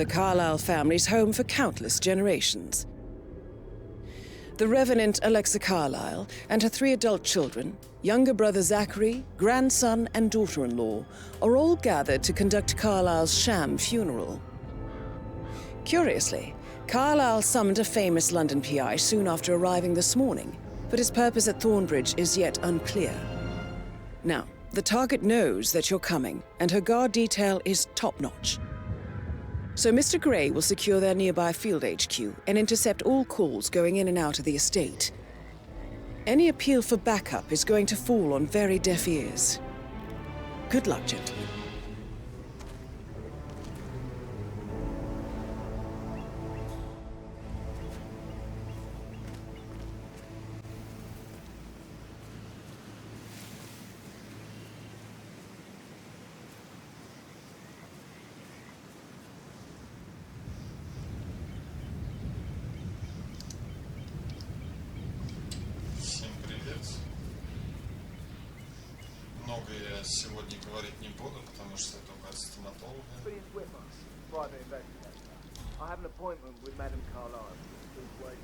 the Carlyle family's home for countless generations. The Revenant Alexa Carlyle and her 3 adult children, younger brother Zachary, grandson and daughter-in-law, are all gathered to conduct Carlyle's sham funeral. Curiously, Carlyle summoned a famous London PI soon after arriving this morning, but his purpose at Thornbridge is yet unclear. Now, the target knows that you're coming, and her guard detail is top-notch. So Mr. Gray will secure their nearby field HQ and intercept all calls going in and out of the estate. Any appeal for backup is going to fall on very deaf ears. Good luck, gentlemen. Много я сегодня говорить не буду, потому что это только от стоматолога. I have an appointment with Madame Carlyle. Please wait.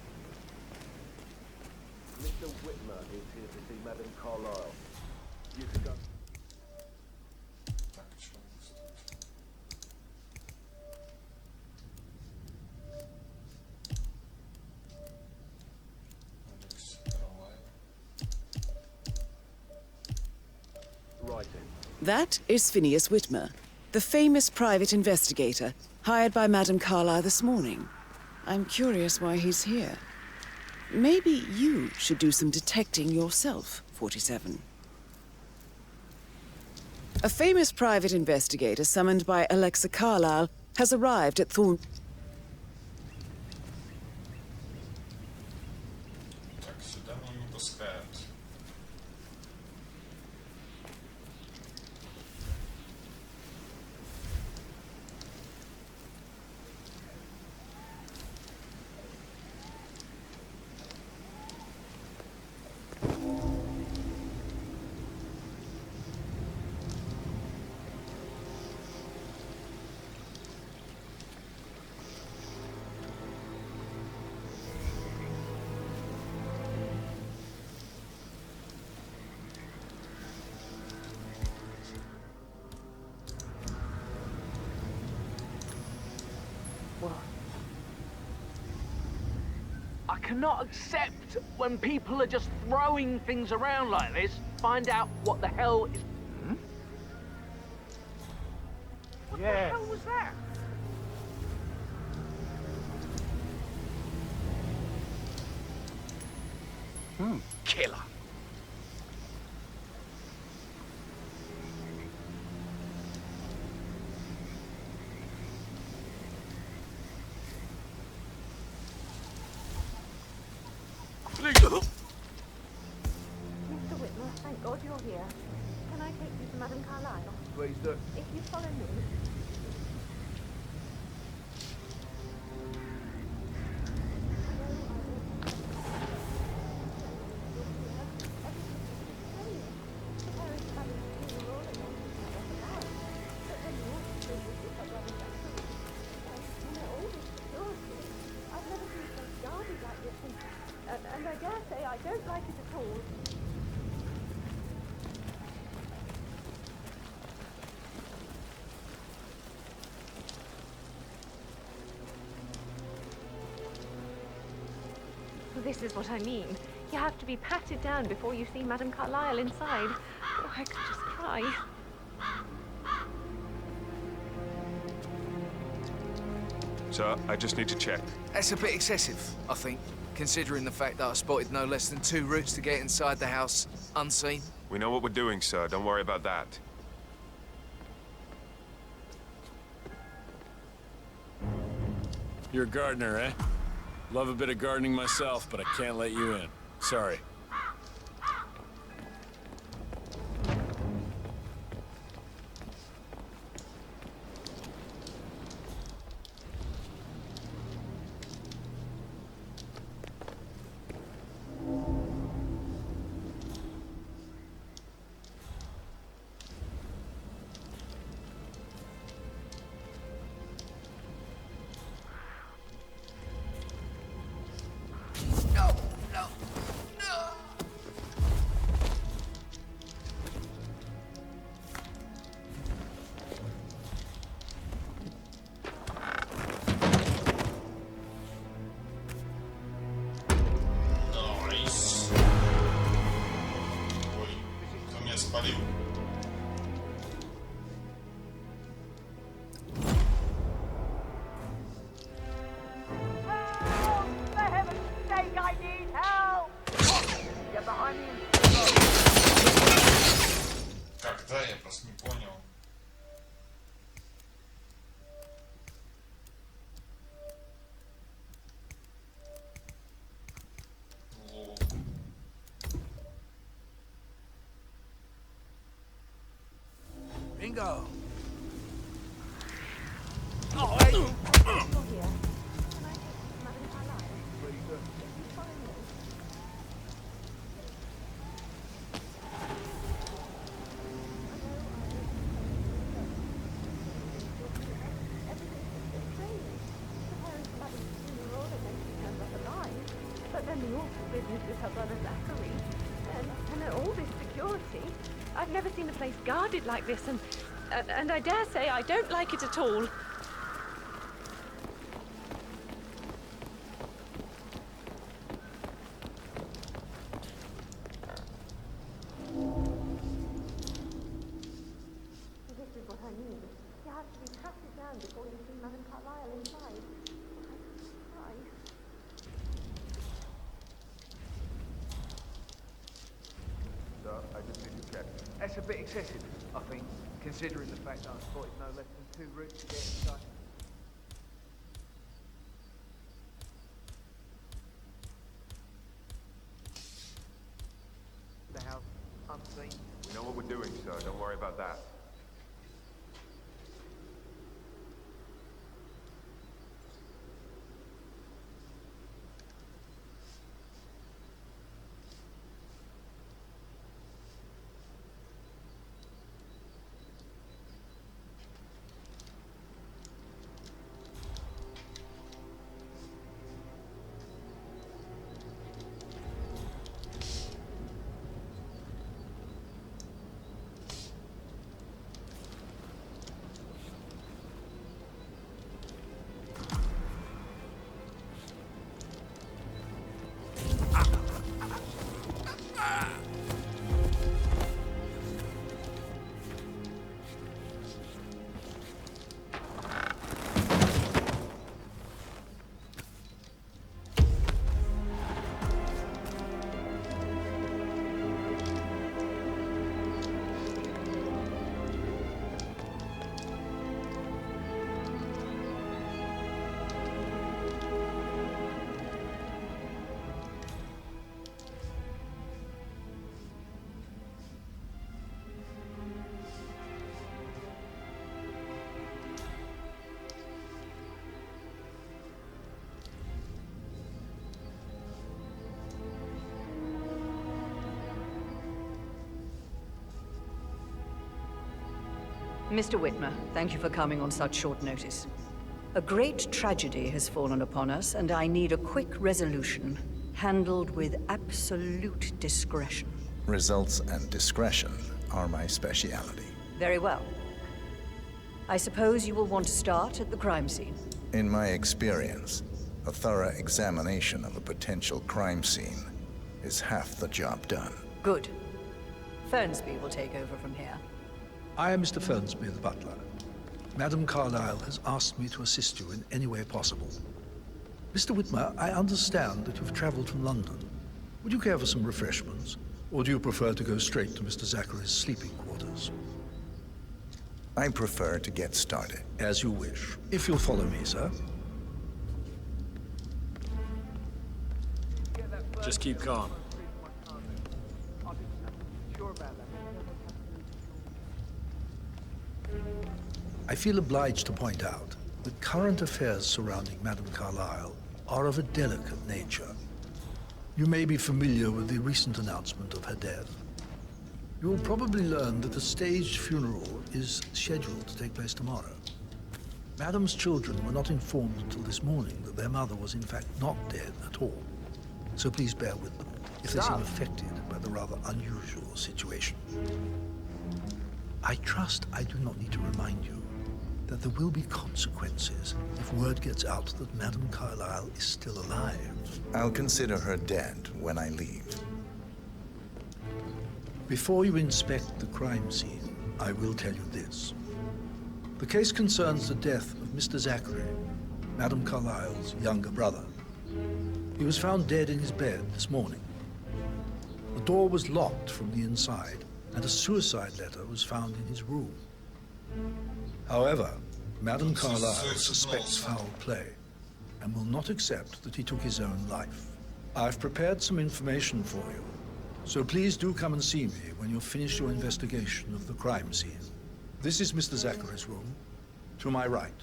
Mr. Whitmer is here to see Madame Carlyle. You can go. Так, что That is Phineas Whitmer, the famous private investigator hired by Madame Carlyle this morning. I'm curious why he's here. Maybe you should do some detecting yourself, 47. A famous private investigator summoned by Alexa Carlyle has arrived at Thorn... Так, сюда меня не пускают. I cannot accept when people are just throwing things around like this. Find out what the hell is... Hmm? What the hell was that? Killer. Mr. Whitmer, thank God you're here. Can I take you to Madame Carlyle? Please do. If you follow me. And I dare say I don't like it at all. This is what I mean. You have to be patted down before you see Madame Carlyle inside. Oh, I could just cry. Sir, I just need to check. That's a bit excessive, I think, considering the fact that I spotted no less than 2 routes to get inside the house unseen. We know what we're doing, sir. Don't worry about that. You're a gardener, eh? Love a bit of gardening myself, but I can't let you in. Sorry. go. You're here. Can I take Madam Carlyle? You follow me. But then the awful business with her brother Zachary, and all this security. I've never seen a place guarded like this, and I dare say I don't like it at all. This is what I need. You have to be patted down before you see Madame Carlyle inside. Christ. I just need to check. That's a bit excessive, I think, considering the fact that I spotted no less than 2 routes to get inside. The house, unseen. We know what we're doing, sir. Don't worry about that. Mr. Whitmer, thank you for coming on such short notice. A great tragedy has fallen upon us, and I need a quick resolution, handled with absolute discretion. Results and discretion are my speciality. Very well. I suppose you will want to start at the crime scene. In my experience, a thorough examination of a potential crime scene is half the job done. Good. Fernsby will take over from here. I am Mr. Fernsby, the butler. Madame Carlyle has asked me to assist you in any way possible. Mr. Whitmer, I understand that you've traveled from London. Would you care for some refreshments, or do you prefer to go straight to Mr. Zachary's sleeping quarters? I prefer to get started. As you wish. If you'll follow me, sir. Just keep calm. I feel obliged to point out that current affairs surrounding Madame Carlyle are of a delicate nature. You may be familiar with the recent announcement of her death. You will probably learn that a staged funeral is scheduled to take place tomorrow. Madame's children were not informed until this morning that their mother was in fact not dead at all. So please bear with them if they seem affected by the rather unusual situation. I trust I do not need to remind you that there will be consequences if word gets out that Madame Carlyle is still alive. I'll consider her dead when I leave. Before you inspect the crime scene, I will tell you this. The case concerns the death of Mr. Zachary, Madame Carlyle's younger brother. He was found dead in his bed this morning. The door was locked from the inside, and a suicide letter was found in his room. However, Madame Carlyle suspects foul play and will not accept that he took his own life. I've prepared some information for you, so please do come and see me when you've finished your investigation of the crime scene. This is Mr. Zachary's room. To my right.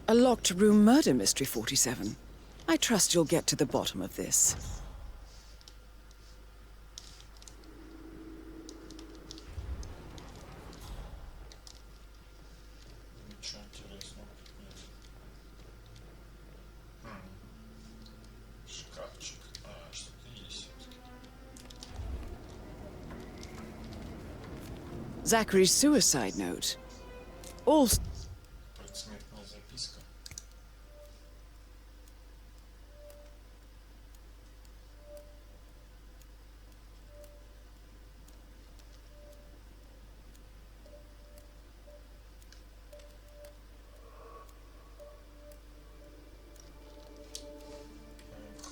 A locked room murder mystery, 47. I trust you'll get to the bottom of this. Ничего интересного тут нет. Шкафчик. Что-то есть все-таки. Zachary's suicide note. All... Предсмертная записка.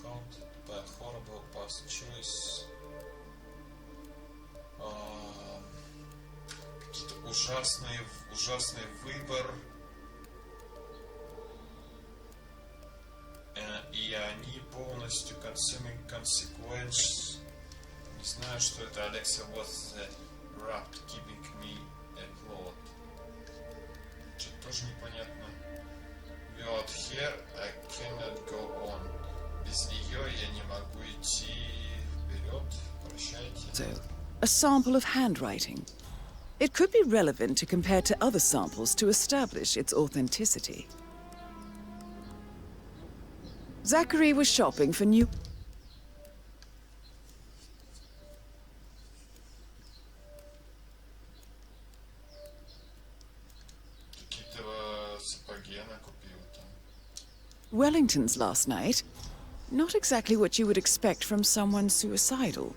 Hunt, bad, horrible, past choice. Какие-то ужасный выбор. И они полностью consuming consequence. Не знаю, что это. Alexa was wrapped, keeping me afloat. Что-то тоже непонятно. Without her, I cannot go on. Без нее я не могу идти вперед. Прощайте. So, a sample of handwriting. It could be relevant to compare to other samples to establish its authenticity. Zachary was shopping for new... Какие-то сапоги она купила там. Wellington's last night. Not exactly what you would expect from someone suicidal.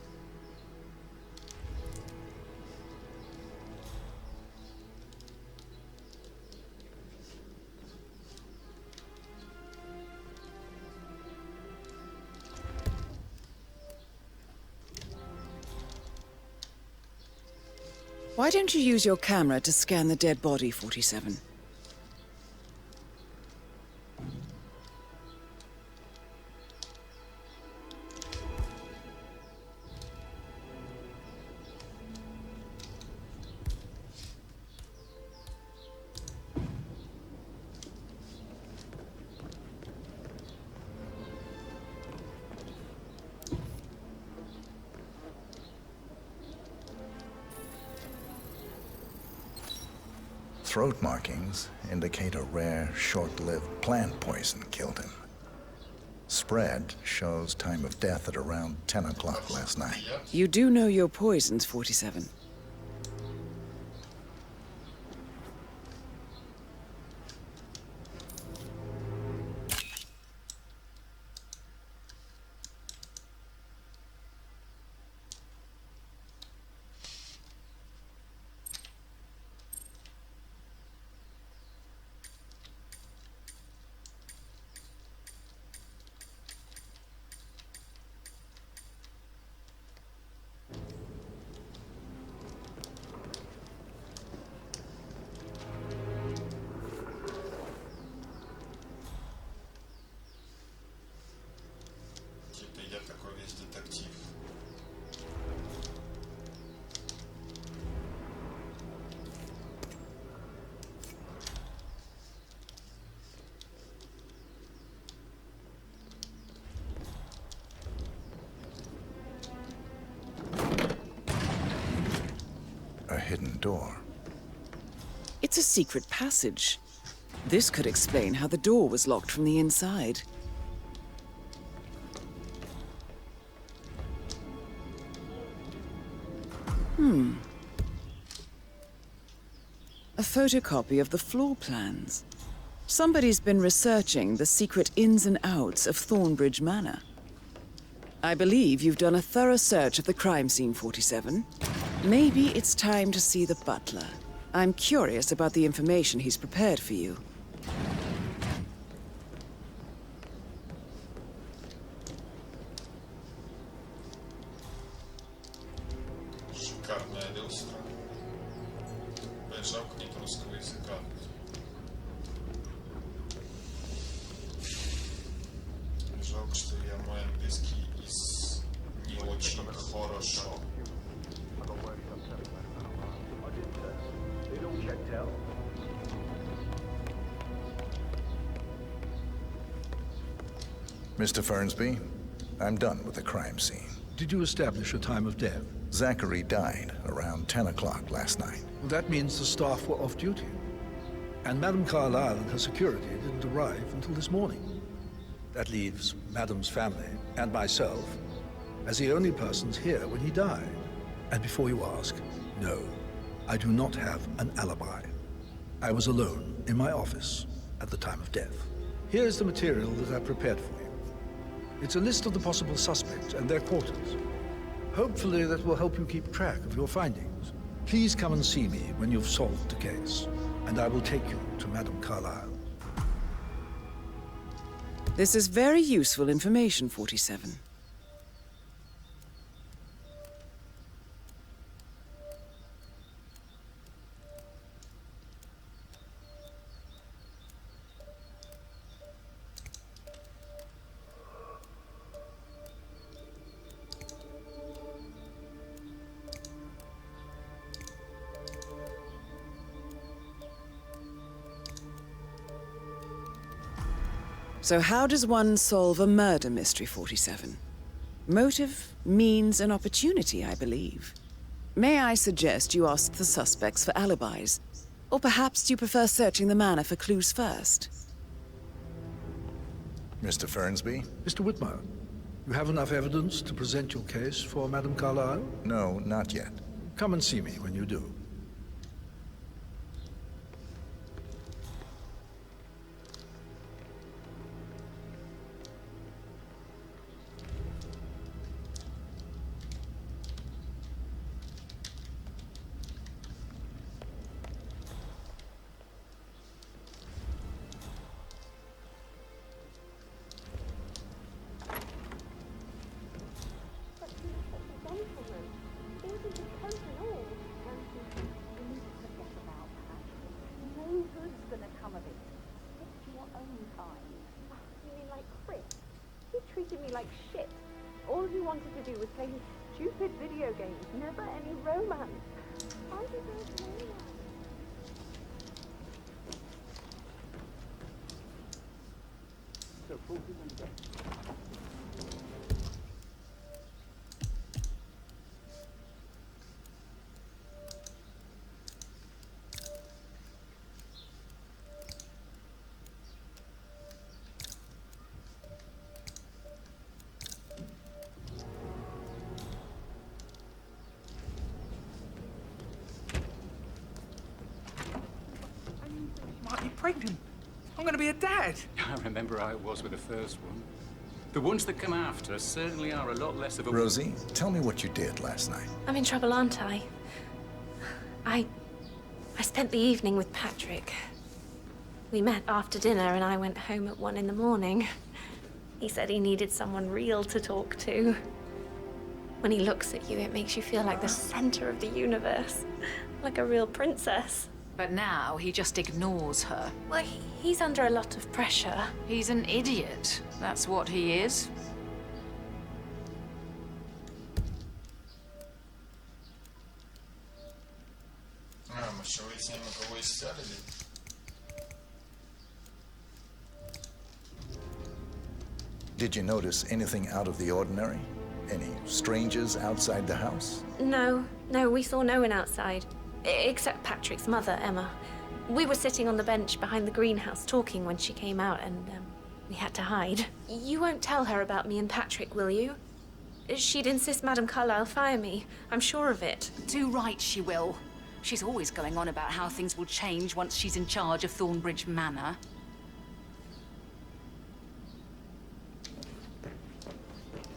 Why don't you use your camera to scan the dead body, 47? Throat markings indicate a rare, short-lived plant poison killed him. Spread shows time of death at around 10 o'clock last night. You do know your poisons, 47. Типа я такой весь детектив. A hidden door. It's a secret passage. This could explain how the door was locked from the inside. A photocopy of the floor plans. Somebody's been researching the secret ins and outs of Thornbridge Manor. I believe you've done a thorough search of the crime scene, 47. Maybe it's time to see the butler. I'm curious about the information he's prepared for you. Шикарная люстра. Блин, жалко нет русского языка. Хорошо. It all checked out. Mr. Fernsby, I'm done with the crime scene. Did you establish a time of death? Zachary died around 10 o'clock last night. Well, that means the staff were off duty. And Madame Carlyle and her security didn't arrive until this morning. That leaves Madame's family and myself as the only persons here when he died. And before you ask, no, I do not have an alibi. I was alone in my office at the time of death. Here's the material that I prepared for you. It's a list of the possible suspects and their quarters. Hopefully that will help you keep track of your findings. Please come and see me when you've solved the case, and I will take you to Madame Carlyle. This is very useful information, 47. So how does one solve a murder mystery, 47? Motive, means, and opportunity, I believe. May I suggest you ask the suspects for alibis? Or perhaps you prefer searching the manor for clues first? Mr. Fernsby? Mr. Whitmer, you have enough evidence to present your case for Madame Carlyle? No, not yet. Come and see me when you do. All he wanted to do was play his stupid video games, never any romance. Why did there romance? Might be pregnant. I'm going to be a dad. I remember how it was with the first one. The ones that come after certainly are a lot less of a... Rosie, tell me what you did last night. I'm in trouble, aren't I? I spent the evening with Patrick. We met after dinner and I went home at 1 in the morning. He said he needed someone real to talk to. When he looks at you, it makes you feel like the center of the universe. Like a real princess. But now he just ignores her. Well, he's under a lot of pressure. He's an idiot. That's what he is. Может, вы с ним у кого исцелили? Did you notice anything out of the ordinary? Any strangers outside the house? No, we saw no one outside. Except Patrick's mother, Emma. We were sitting on the bench behind the greenhouse talking when she came out and we had to hide. You won't tell her about me and Patrick, will you? She'd insist Madame Carlyle fire me. I'm sure of it. Too right she will. She's always going on about how things will change once she's in charge of Thornbridge Manor.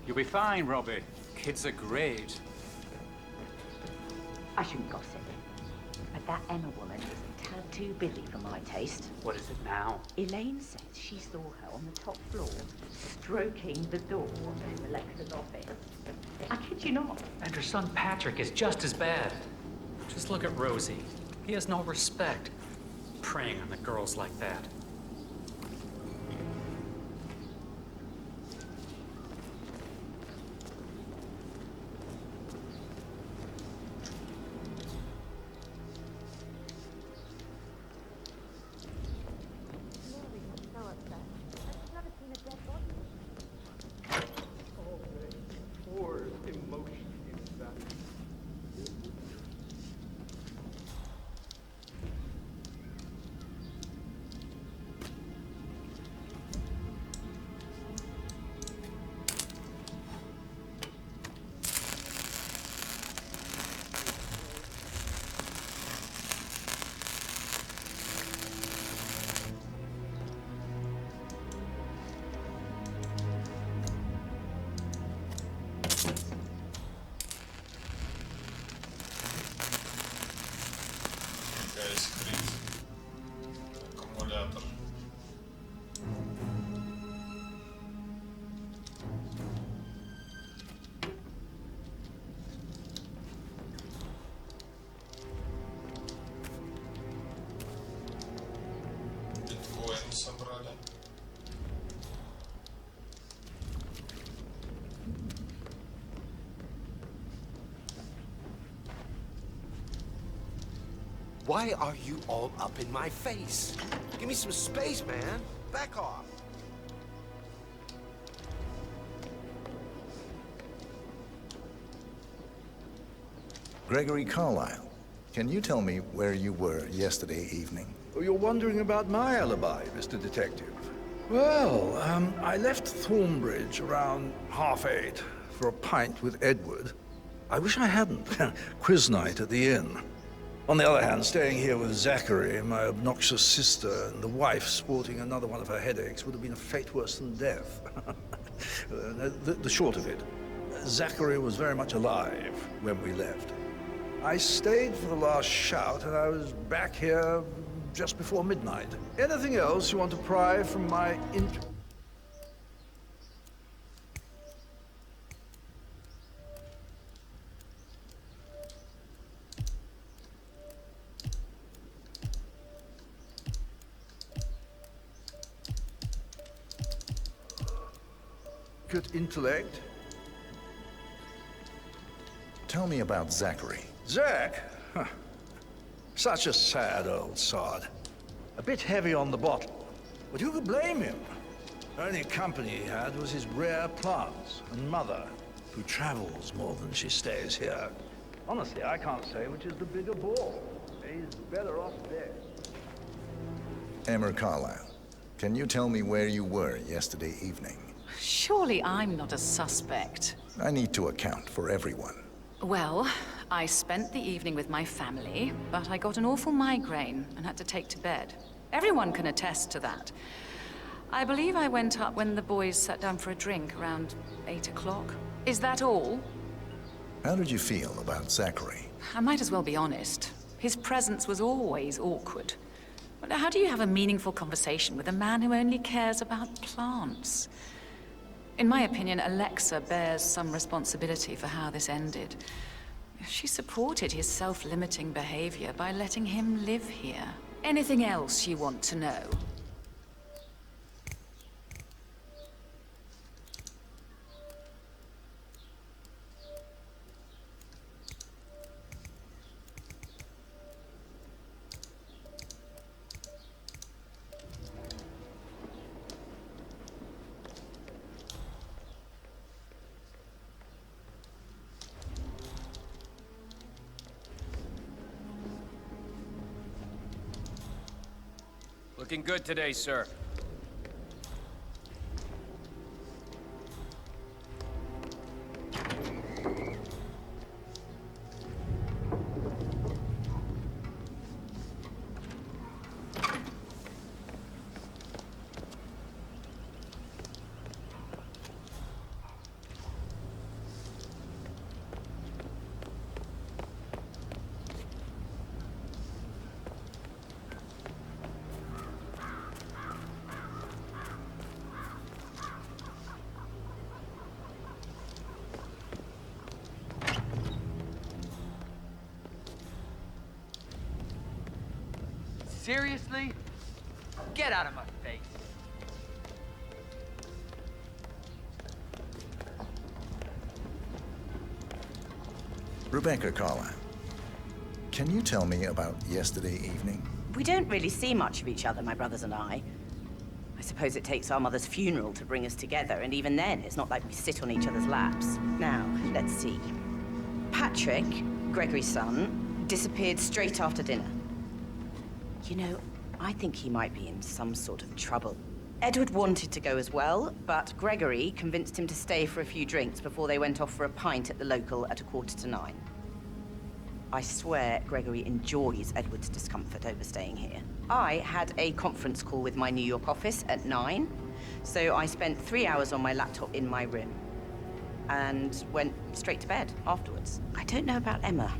You'll be fine, Robbie. Kids are great. I shouldn't gossip, but that Emma woman is a tad too busy for my taste. What is it now? Elaine says she saw her on the top floor, stroking the door to Alexa's office. I kid you not. And her son Patrick is just as bad. Just look at Rosie. He has no respect. Preying on the girls like that. Why are you all up in my face? Give me some space, man. Back off. Gregory Carlyle, can you tell me where you were yesterday evening? Oh, you're wondering about my alibi, Mr. Detective. Well, I left Thornbridge around 8:30 for a pint with Edward. I wish I hadn't. Quiz night at the inn. On the other hand, staying here with Zachary, my obnoxious sister, and the wife sporting another one of her headaches would have been a fate worse than death. The short of it, Zachary was very much alive when we left. I stayed for the last shout, and I was back here just before midnight. Anything else you want to pry from my intellect? Tell me about Zachary. Zach? Huh. Such a sad old sod. A bit heavy on the bottle. But who could blame him? Only company he had was his rare plants and mother, who travels more than she stays here. Honestly, I can't say which is the bigger ball. He's better off dead. Emma Carlyle, can you tell me where you were yesterday evening? Surely I'm not a suspect. I need to account for everyone. Well, I spent the evening with my family, but I got an awful migraine and had to take to bed. Everyone can attest to that. I believe I went up when the boys sat down for a drink around 8 o'clock. Is that all? How did you feel about Zachary? I might as well be honest. His presence was always awkward. But how do you have a meaningful conversation with a man who only cares about plants? In my opinion, Alexa bears some responsibility for how this ended. She supported his self-limiting behavior by letting him live here. Anything else you want to know? Looking good today, sir. Seriously? Get out of my face. Rebecca Carlyle, can you tell me about yesterday evening? We don't really see much of each other, my brothers and I. I suppose it takes our mother's funeral to bring us together, and even then, it's not like we sit on each other's laps. Now, let's see. Patrick, Gregory's son, disappeared straight after dinner. You know, I think he might be in some sort of trouble. Edward wanted to go as well, but Gregory convinced him to stay for a few drinks before they went off for a pint at the local at 9:15. I swear Gregory enjoys Edward's discomfort over staying here. I had a conference call with my New York office at 9, so I spent 3 hours on my laptop in my room and went straight to bed afterwards. I don't know about Emma.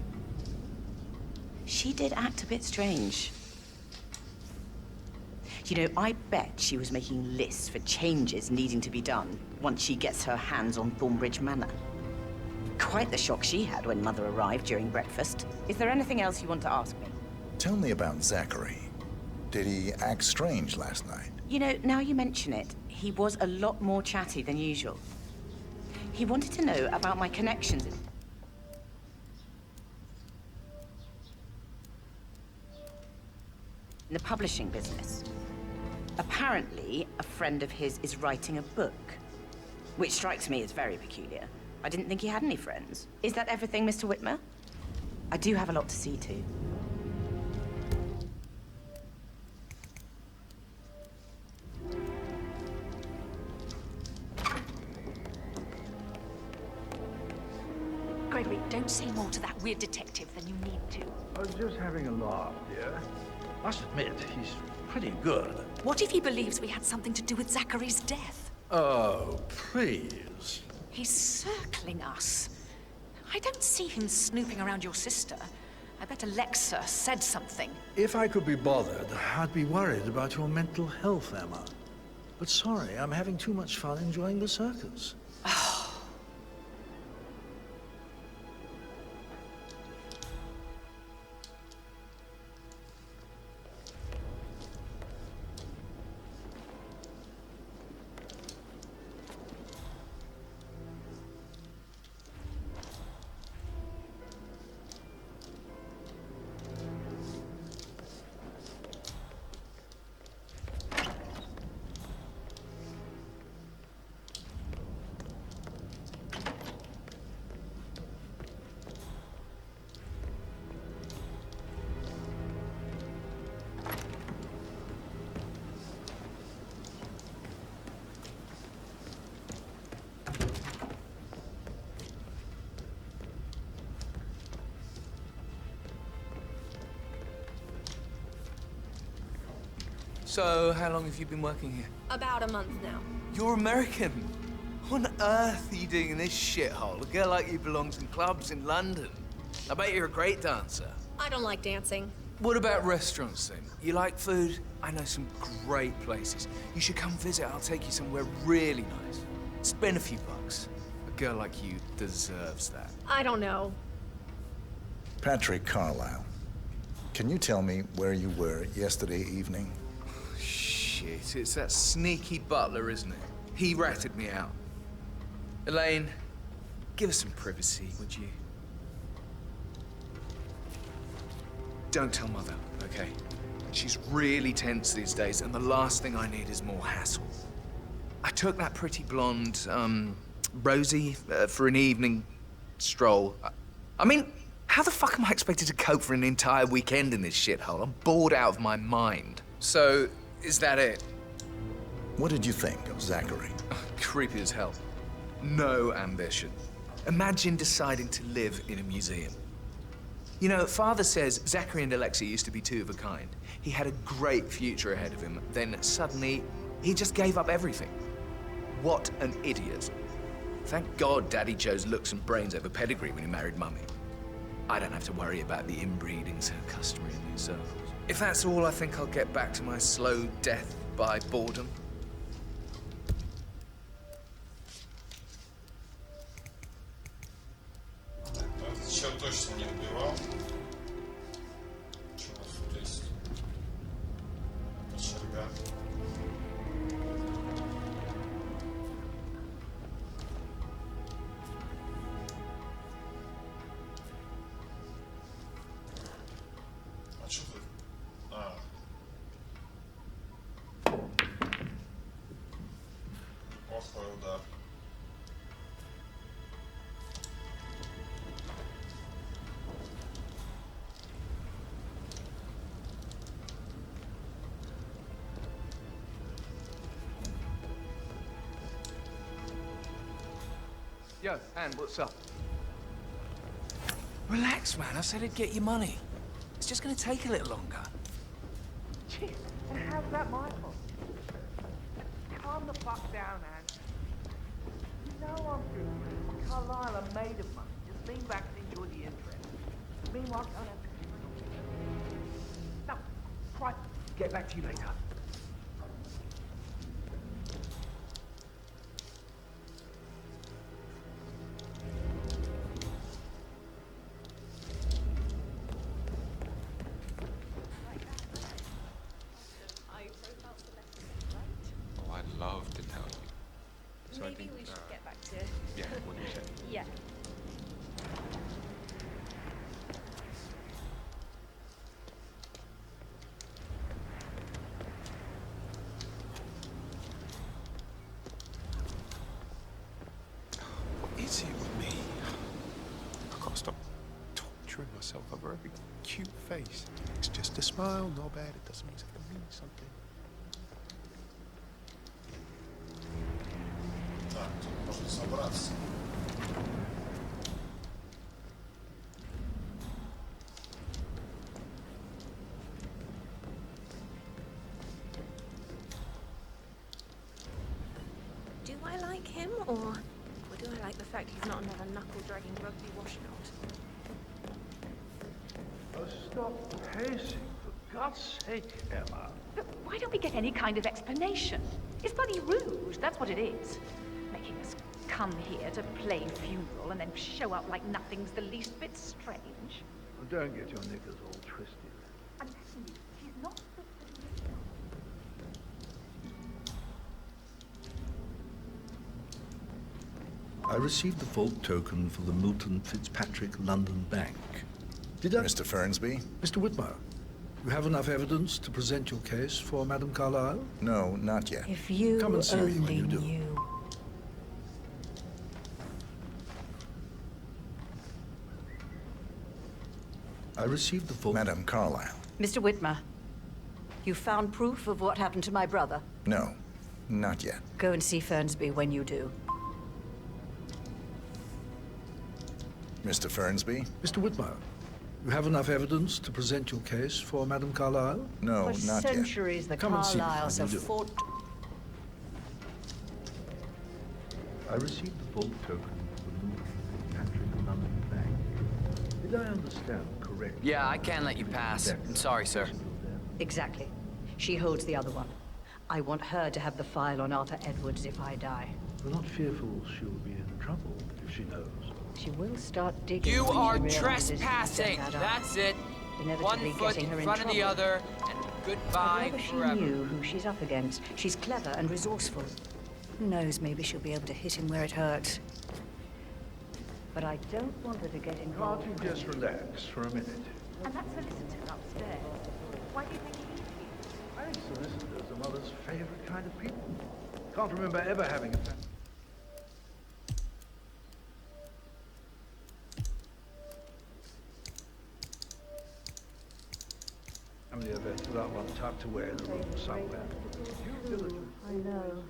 She did act a bit strange. You know, I bet she was making lists for changes needing to be done once she gets her hands on Thornbridge Manor. Quite the shock she had when Mother arrived during breakfast. Is there anything else you want to ask me? Tell me about Zachary. Did he act strange last night? You know, now you mention it, he was a lot more chatty than usual. He wanted to know about my connections. in the publishing business. Apparently, a friend of his is writing a book, which strikes me as very peculiar. I didn't think he had any friends. Is that everything, Mr. Whitmer? I do have a lot to see to. Gregory, don't say more to that weird detective than you need to. I was just having a laugh, dear. Must admit, he's pretty good. What if he believes we had something to do with Zachary's death? Oh, please. He's circling us. I don't see him snooping around your sister. I bet Alexa said something. If I could be bothered, I'd be worried about your mental health, Emma. But sorry, I'm having too much fun enjoying the circus. So, how long have you been working here? About a month now. You're American. What on earth are you doing in this shithole? A girl like you belongs in clubs in London. I bet you're a great dancer. I don't like dancing. What about restaurants, then? You like food? I know some great places. You should come visit. I'll take you somewhere really nice. Spend a few bucks. A girl like you deserves that. I don't know. Patrick Carlisle, can you tell me where you were yesterday evening? Shit, it's that sneaky butler, isn't it? He ratted me out. Elaine, give us some privacy, would you? Don't tell Mother, okay? She's really tense these days, and the last thing I need is more hassle. I took that pretty blonde, Rosie, for an evening stroll. I mean, how the fuck am I expected to cope for an entire weekend in this shithole? I'm bored out of my mind. So, is that it? What did you think of Zachary? Creepy as hell. No ambition. Imagine deciding to live in a museum. You know, Father says Zachary and Alexa used to be two of a kind. He had a great future ahead of him. Then suddenly, he just gave up everything. What an idiot. Thank God Daddy chose looks and brains over pedigree when he married Mummy. I don't have to worry about the inbreeding so customary in these circles. If that's all, I think I'll get back to my slow death by boredom. Этот чел точно не убивал. Что у нас тут есть? Кочерга. А что тут? А. Плохой удар. Yo, Anne, what's up? Relax, man. I said I'd get you money. It's just gonna take a little longer. Jeez, and how's that my fault? Calm the fuck down, Anne. You know I'm good. Carlisle are made of money. Just lean back and enjoy the interest. Meanwhile, don't have to... No, right. Get back to you later. Oh, I'd love to tell you. So Maybe we should get back to... Yeah, what do you say? Yeah. I'll stop torturing myself over every cute face. It's just a smile, not bad. It doesn't exactly mean something. Так, тут можно собраться. Do I like him, or do I like the fact he's not another knuckle-dragging rugby washout? Oh, stop pacing, for God's sake, Emma. But why don't we get any kind of explanation? It's bloody rude, that's what it is. Making us come here to play funeral and then show up like nothing's the least bit strange. Well, don't get your knickers all twisted. I'm telling you, she's not fit for this job. I received the vault token for the Milton Fitzpatrick London Bank. Did I... Mr. Fernsby? Mr. Whitmer, you have enough evidence to present your case for Madame Carlyle? No, not yet. If you Come and see me when only you do. knew. I received the vault... Madame Carlyle. Mr. Whitmer, you found proof of what happened to my brother? No, not yet. Go and see Fernsby when you do. Mr. Fernsby? Mr. Whitmer, you have enough evidence to present your case for Madame Carlyle? No, For not yet. centuries, the Come and see me Carlyles when have you do. fought... I received the vault token for the Milton Fitzpatrick London Bank. Did I understand correctly? Yeah, I can't let you pass. I'm sorry, sir. Exactly. She holds the other one. I want her to have the file on Arthur Edwards if I die. We're not fearful she'll be in trouble if she knows. She will start digging. You when she are realizes trespassing. that That's it. inevitably One foot getting her in in front of the trouble. other, and goodbye However she forever. knew who she's up against. She's clever and resourceful. Who knows, maybe she'll be able to hit him where it hurts. But I don't want her to get Can't involved. you just relax for a minute? And that solicitor upstairs. Why do you think he's here? I think solicitors are Mother's favorite kind of people. Can't remember ever having a... Family event without one tucked away in a room somewhere. I know.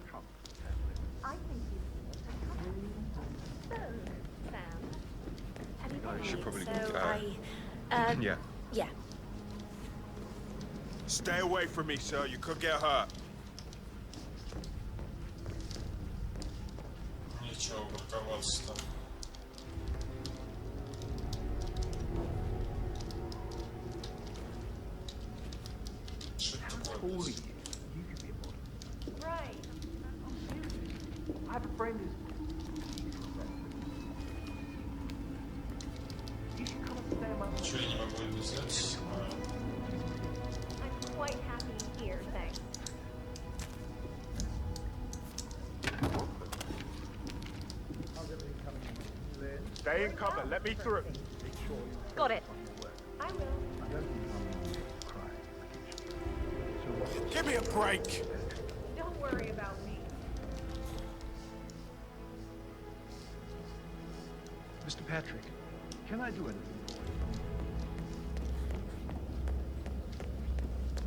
I think he's So, Sam, have you got I should probably... yeah. Yeah. Stay away from me, sir. You could get hurt. Ничего, руководство. Что такое? Right. I have a friend who's... You should come and stay in my... Ничего я не могу написать. I'm quite happy here, thanks. Stay in cover. Let me through. Got it. I will. Give me a break. Don't worry about me. Mr. Patrick, can I do anything for you?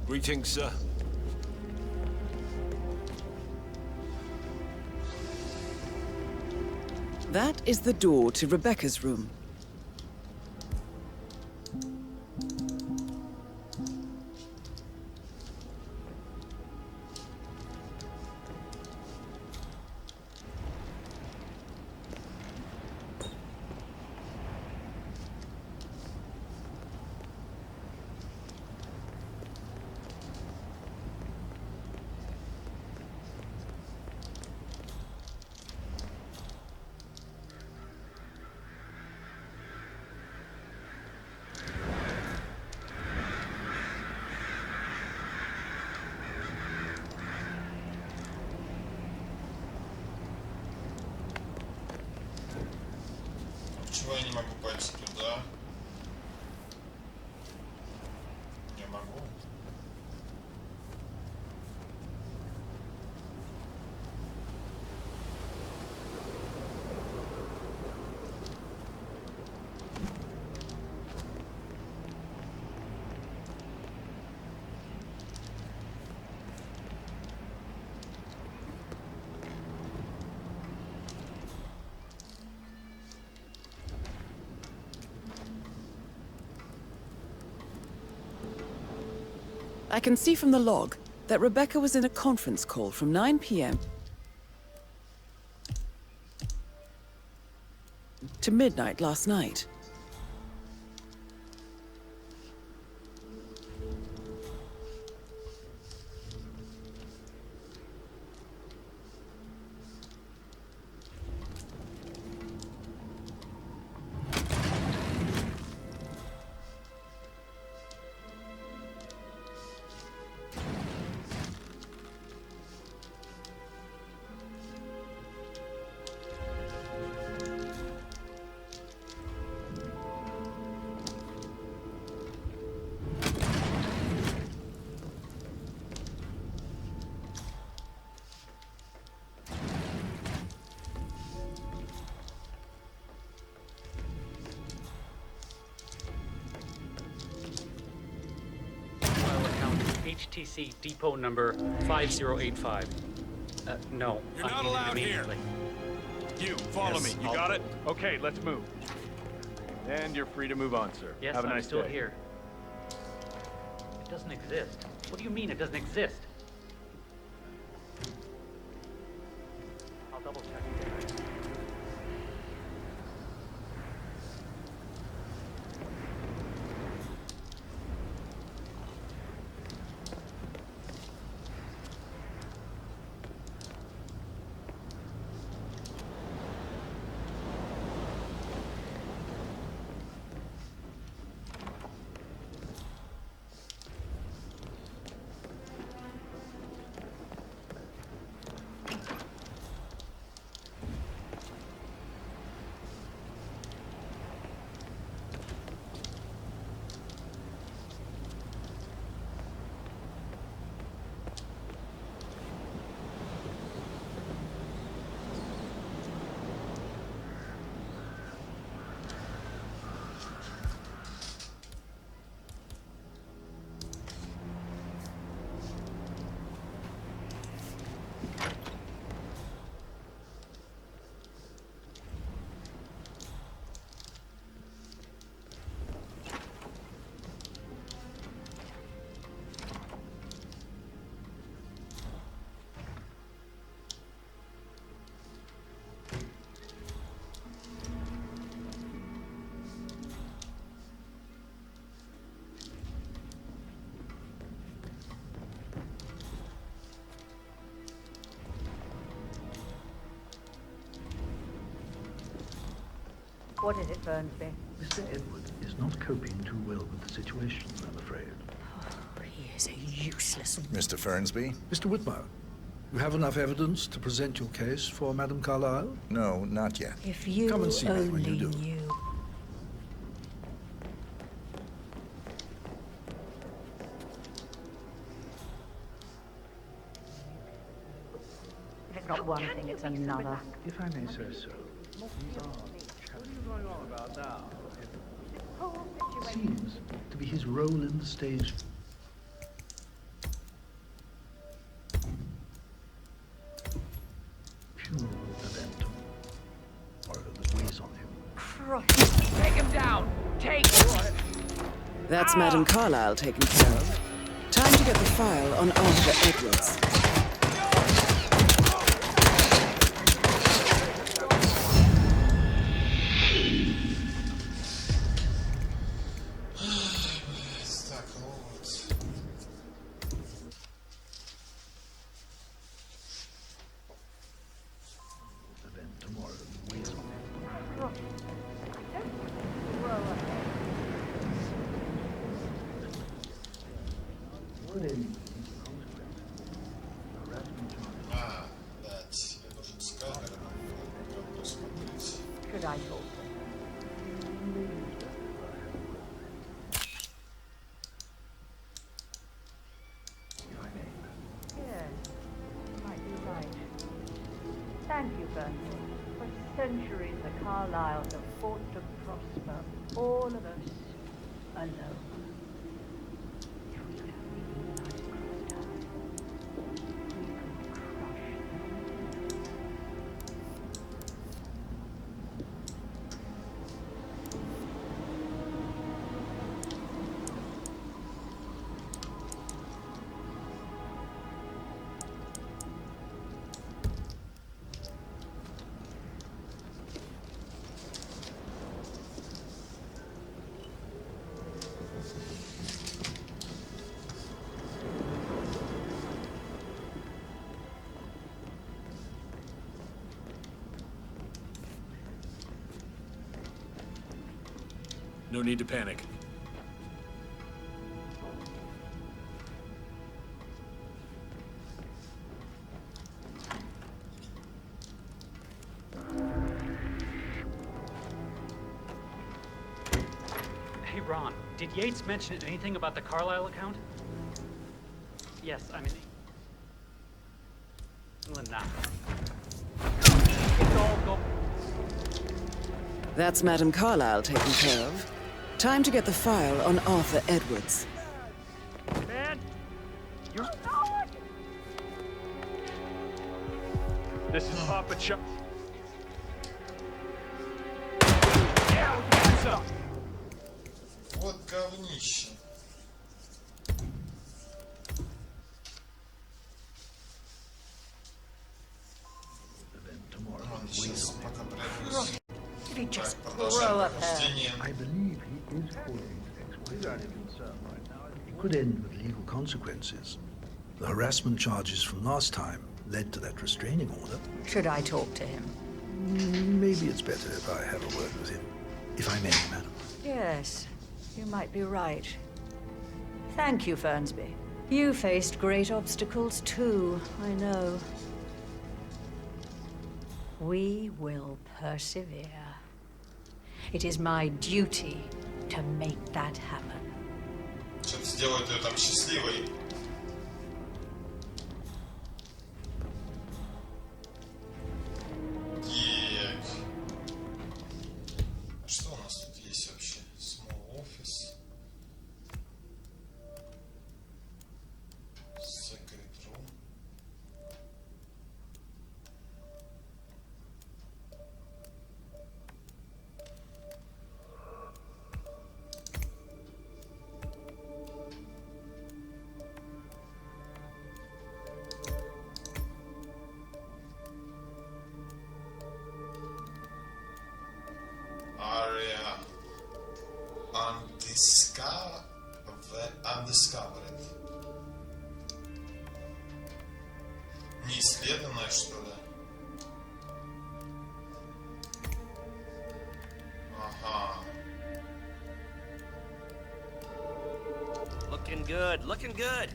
Greetings, sir. That is the door to Rebecca's room. Почему я не могу пойти туда? Не могу. I can see from the log that Rebecca was in a conference call from 9 p.m. to midnight last night. HTC depot number 5085. No. You're I not need it allowed here. immediately. You, follow me. You got it? Okay, let's move. And you're free to move on, sir. Yes, Have a I'm nice still day. here. It doesn't exist. What do you mean it doesn't exist? I'll double check. What is it, Burnsby? Mr. Edward is not coping too well with the situation, I'm afraid. Oh, he is a useless... Mr. Fernsby? Mr. Whitmer, you have enough evidence to present your case for Madame Carlyle? No, not yet. If you Come and see me when you only do. knew. If it's not one thing, it's another. If I may say so. Seems to be his role in the stage. Funeral event. Or that weighs on him. Christ. Take him down! Take him! That's Madame Carlyle taken care of. Time to get the file on Arthur Edwards. Should I talk? Yes, you might be right. Thank you, Bernie. For centuries, the Carlyles have fought to prosper, all of us alone. If we could have reunited Crosstown, we could crush them. No need to panic. Hey, Ron, did Yates mention anything about the Carlisle account? Yes, I mean... Well, nah. It's all go... That's Madame Carlisle taken care of. Time to get the file on Arthur Edwards. Man! You're... This is Papa Chuck. Вот говнище. Сейчас пока пройдусь. Так, продолжаем прохождение. I believe he is holding without any concern right now. It could end with legal consequences. The harassment charges from last time led to that restraining order. Should I talk to him? Maybe it's better if I have a word with him. If I may, madam. Yes, you might be right. Thank you, Fernsby. You faced great obstacles too, I know. We will persevere. It is my duty to make that happen. Что-то сделает ее там счастливой. Что у нас тут есть вообще? Small office. Secret room. Area undiscovered. Неисследованная, что ли? Ага. Looking good, looking good.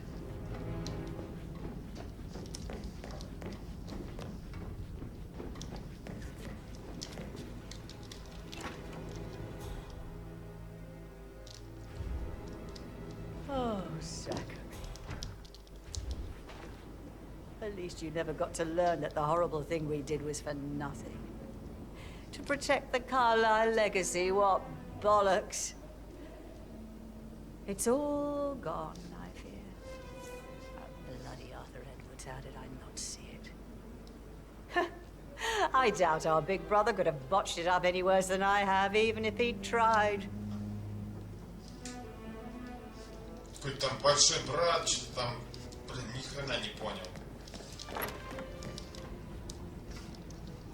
Oh, Zachary. At least you never got to learn that the horrible thing we did was for nothing. To protect the Carlisle legacy, what bollocks. It's all gone, I fear. That bloody Arthur Edwards, how did I not see it? I doubt our big brother could have botched it up any worse than I have, even if he'd tried. Какой-то там большой брат, что-то там, блин, ни хрена не понял.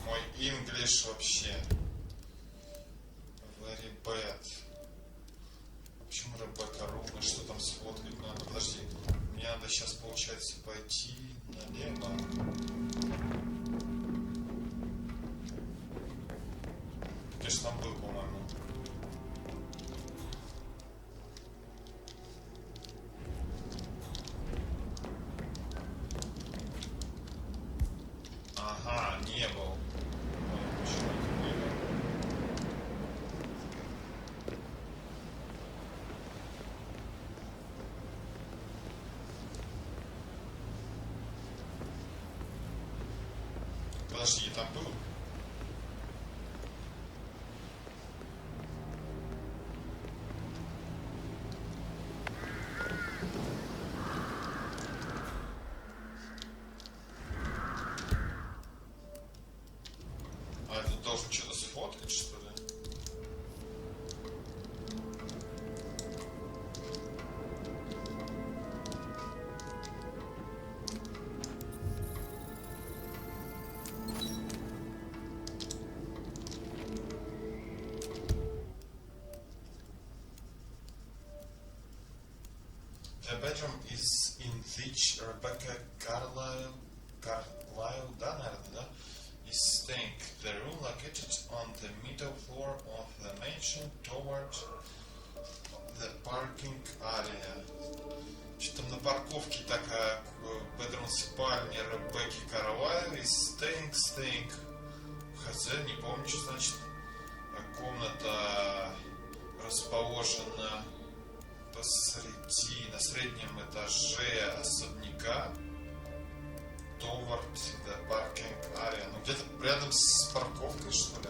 Мой English вообще very bad. Почему Ребекка ровно, что там сфоткать надо? Подожди, мне надо сейчас, получается, пойти налево. Где же там был, по-моему? Ага, не был. Почему это не был? Подожди, там был? А это должен что-то сфоткать, что ли? The bedroom is in which Rebecca Carlisle, да, наверное, да? is staying. The room located on the middle floor of the mansion toward the parking area. Что там на парковке такая bedroom спальня Ребекки Карвайл is staying. Хз, не помню, что значит. Комната расположена посреди, на среднем этаже особняка. Toward the parking area. Ну где-то рядом с парковкой, что ли?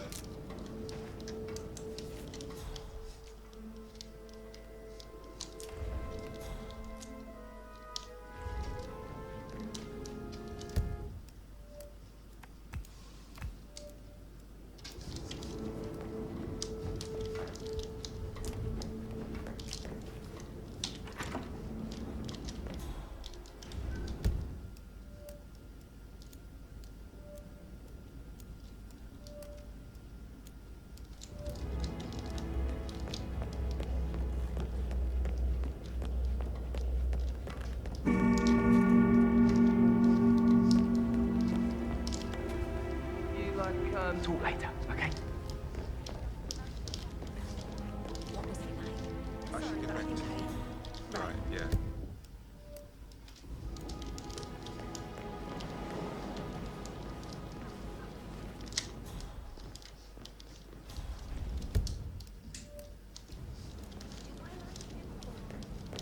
Talk later, okay? What was he like? I should get back to you. Right, yeah.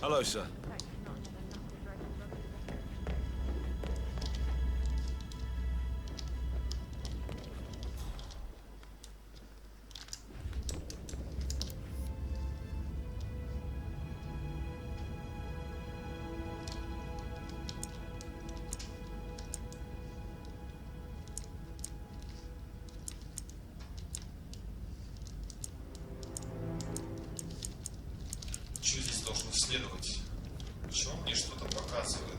Hello, sir. Что здесь должно следовать? Почему мне что-то показывает?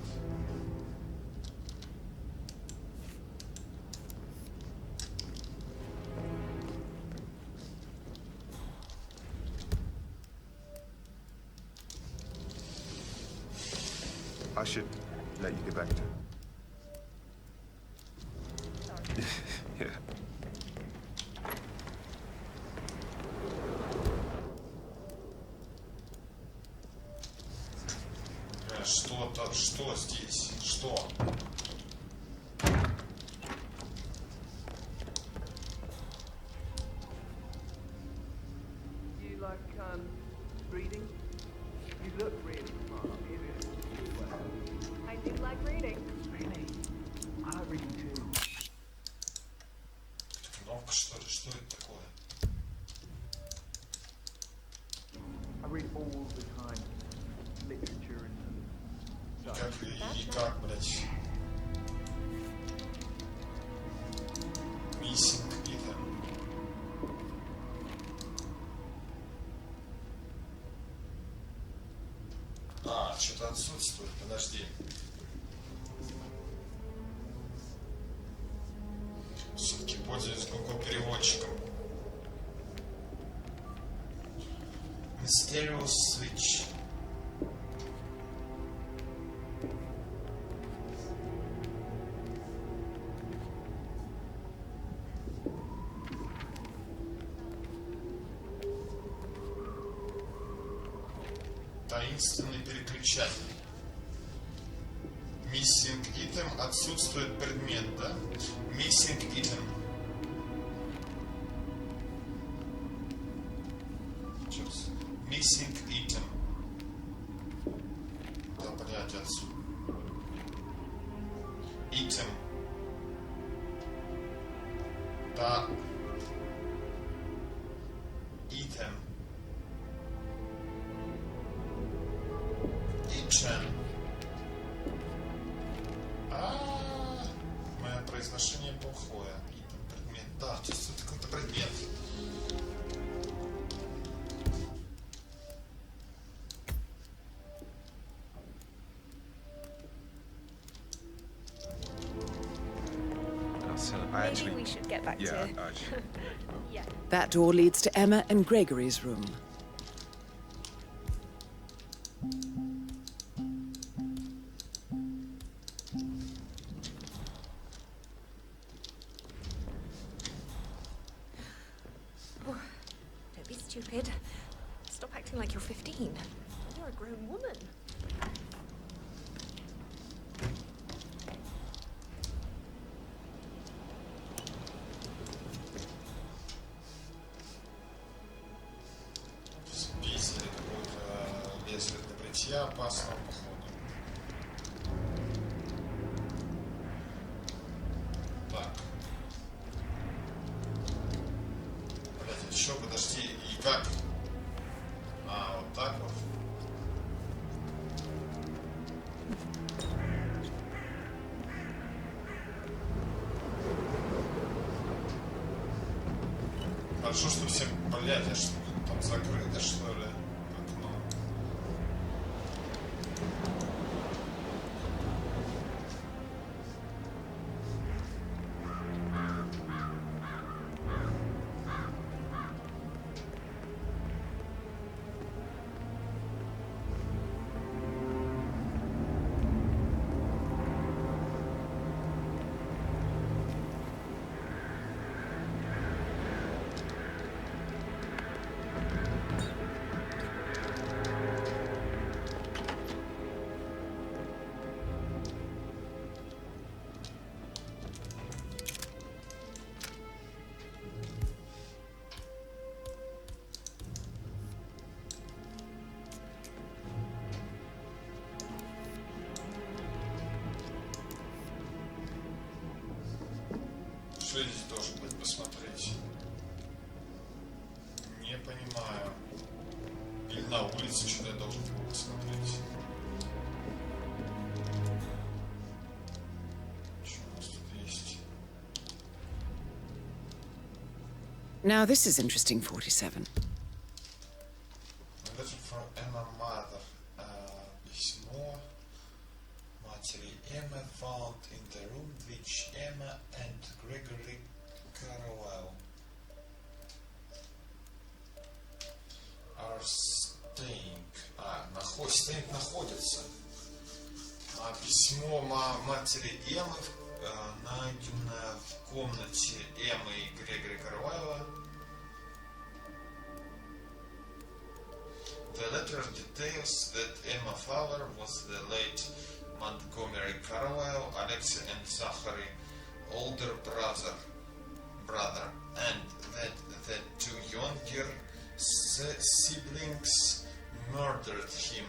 I should let you get back to. Yeah. Что-то, что здесь? Что? You like reading? You look really smart. I do like reading. Really? I like reading too. Кнопка, что ли? Что это такое? I read all the time. Literature and Как, блядь? Missing item. Что-то отсутствует, подожди. Все-таки пользуюсь Google переводчиком. Mysterious Switch. Таинственный переключатель. Missing item, отсутствует предмет, да? Missing item. Сейчас. Missing item. Да, блядь, отсюда. Item. Да. Item. Item. Мое произношение плохое. Предмет. Да, здесь какой-то предмет. Maybe we should get back to... Yeah. That door leads to Emma and Gregory's room. acting like you're 15. You're a grown woman. Списали какое-то лезвие для бритья опасного, походу. Так. Блять, еще подожди, и как? А, вот так вот. Хорошо, что все, блядь, а что там закрыто, что ли? Окно. Что здесь должен быть посмотреть? Не понимаю. Или на улице что-то я должен посмотреть. Что у нас тут есть? Now this is interesting, 47. Letter from Emma Mother. Письмо матери Эммы found in the room which Emma and Gregory Carwell are staying. Staying находится. Письмо матери Эммы, найденное в комнате Эммы и Грегори Карвайла. The letter details that Emma's father was the late Montgomery Carwell, Alexia and Zachary, older brother, and that the two younger siblings murdered him.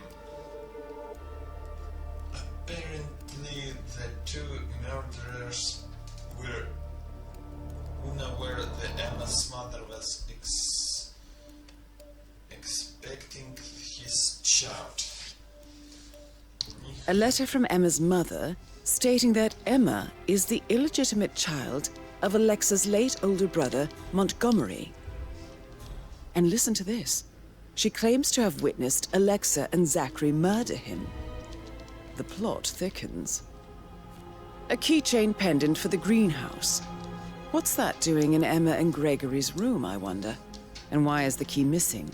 Apparently, the two murderers were unaware that Emma's mother was expecting his child. A letter from Emma's mother stating that Emma is the illegitimate child of Alexa's late older brother, Montgomery. And listen to this. She claims to have witnessed Alexa and Zachary murder him. The plot thickens. A keychain pendant for the greenhouse. What's that doing in Emma and Gregory's room, I wonder? And why is the key missing?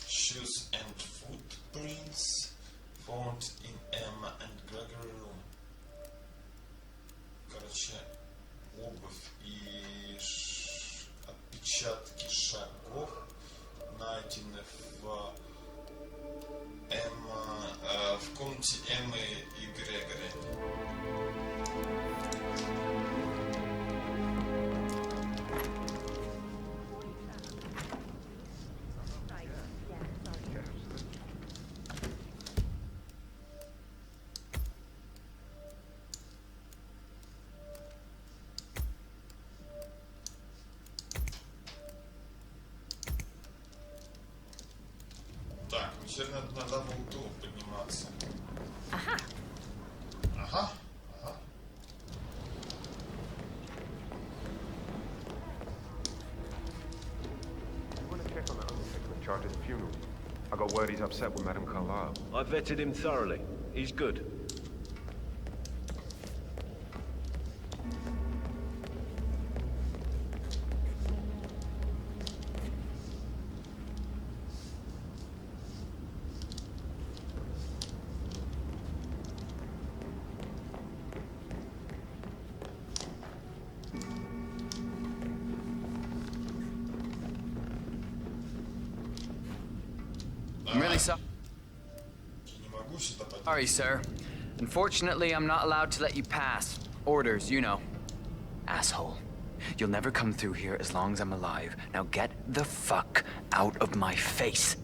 Shoes and footprints found in Emma and Gregory room. Короче, обувь и отпечатки шагов найдены в комнате Эммы и Грегори. Так, теперь надо на даблту подниматься. Aha. Ага. Ага. You want to check on that other secret? charge of the funeral. I got word he's upset with Madame Carlyle. I vetted him thoroughly. He's good. I'm really sorry, sir. Unfortunately, I'm not allowed to let you pass. Orders, you know. Asshole. You'll never come through here as long as I'm alive. Now get the fuck out of my face.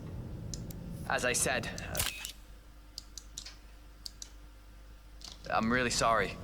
As I said, I'm really sorry.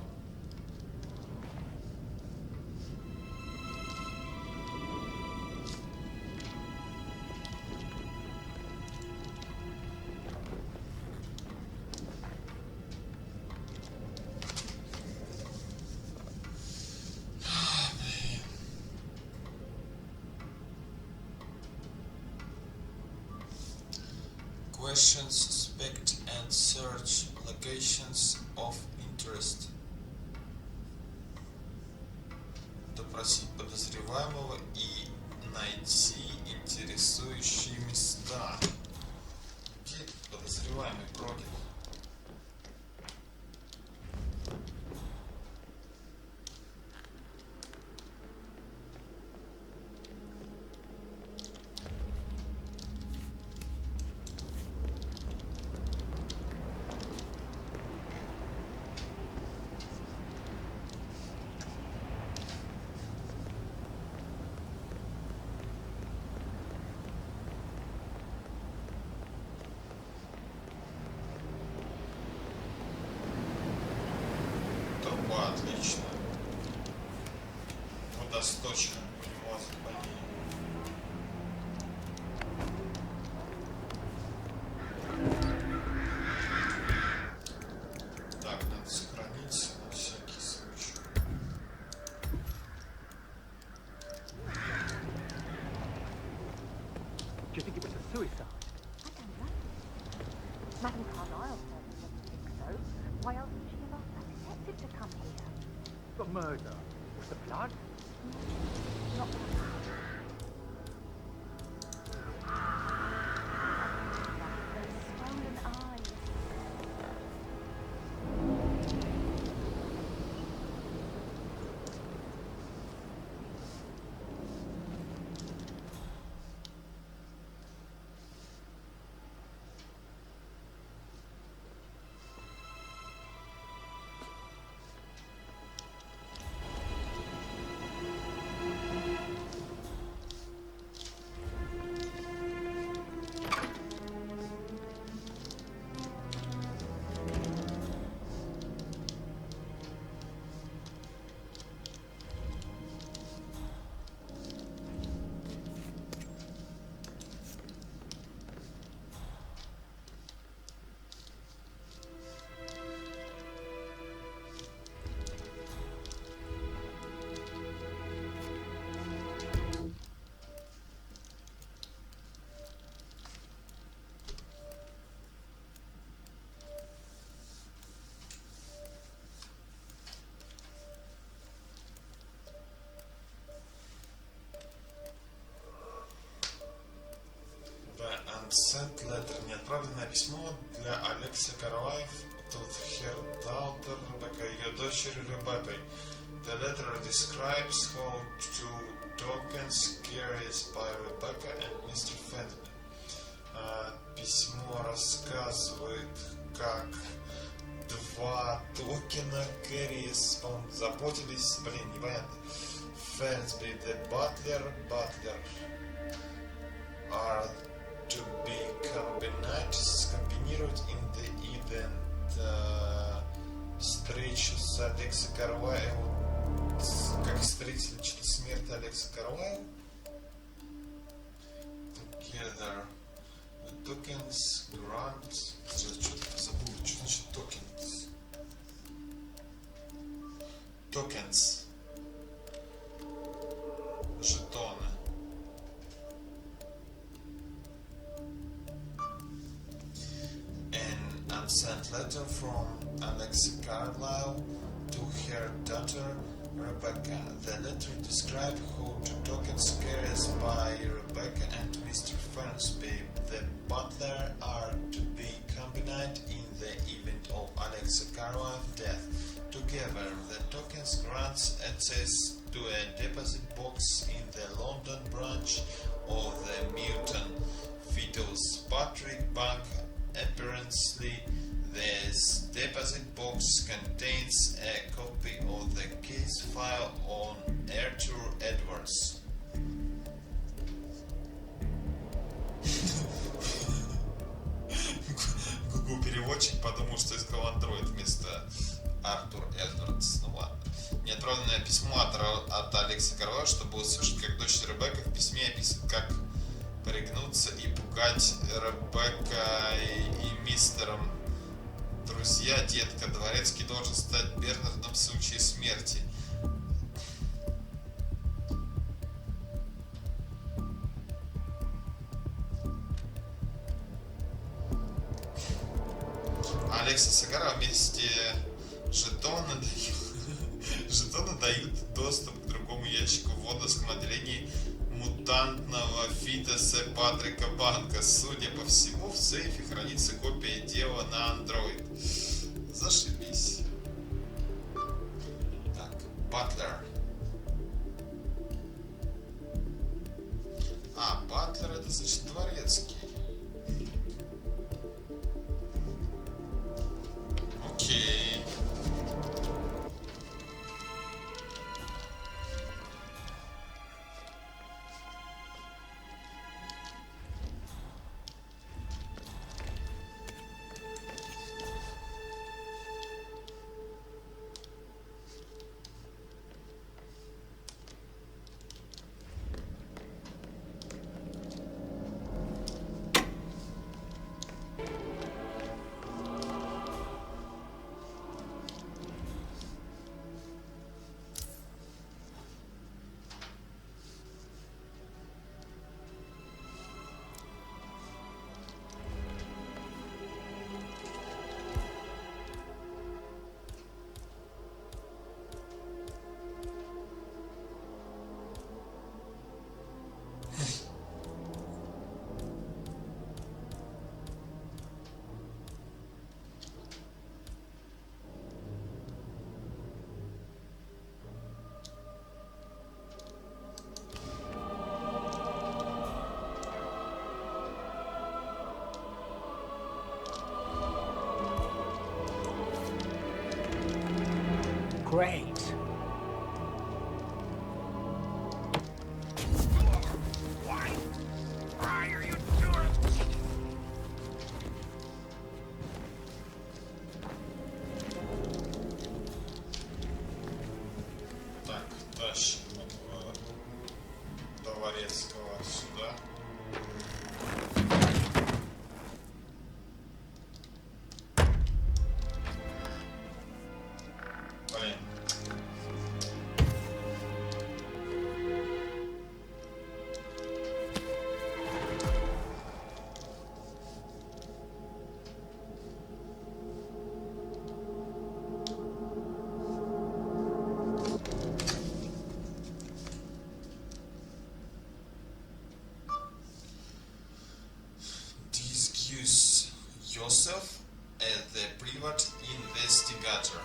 Question, suspect and search locations of interest. Допросить подозреваемого и найти интересующие места. Где подозреваемый бродит? Отлично. Водосточно мозг болеет. Так, надо сохранить на всякий случай. Do you think it was a suicide? I don't know. Madame Carlyle certainly doesn't think so. Why else would she have asked that detective to come here? The murder. Was the blood? Not the stolen eyes. Unsent letter. Неотправленное письмо для Алекса Карваев to her daughter Rebecca, ее дочери Ребеккой. The letter describes how two tokens carried by Rebecca and Mr. Fenton. Письмо рассказывает, как два токена Кэррис, по-моему, заботились, непонятно. Фэнсби, the butler, are to be комбинировать in the event встречу с Алекса Карваевым, как встретили смерть Алекса Карваева. Together the tokens grant. Что-то забыл, что значит tokens? Tokens. Жетоны. unsent letter from Alexa Carlyle to her daughter Rebecca. The letter describes how two tokens carried by Rebecca and Mr. Fernsby, the butler, are to be combined in the event of Alexa Carlyle's death. Together, the tokens grants access to a deposit box in the London branch of the Mutant Fitzpatrick Bank. Apparently, this deposit box contains a copy of the case file on Arthur Edwards. Google переводчик подумал, что искал Android вместо Артур Эдвардс. Ну ладно. Неотправленное письмо от Алекса Карла, чтобы услышать, как дочь Ребекка в письме описывает, как пригнуться и пугать Ребекка и мистером. Друзья, детка, дворецкий должен стать Бернардом в случае смерти. Алекса Сагара вместе жетоны дают доступ к другому ящику в водовском отделении мутантного фитоса Патрика Банка. Судя по всему, в сейфе хранится копия дела на Android. Зашибись. Так, Батлер. А, Батлер это значит дворецкий. Окей. Great. Why are you doing? Так, тащим дворецкого сюда. Блин. Disguise yourself as the private investigator.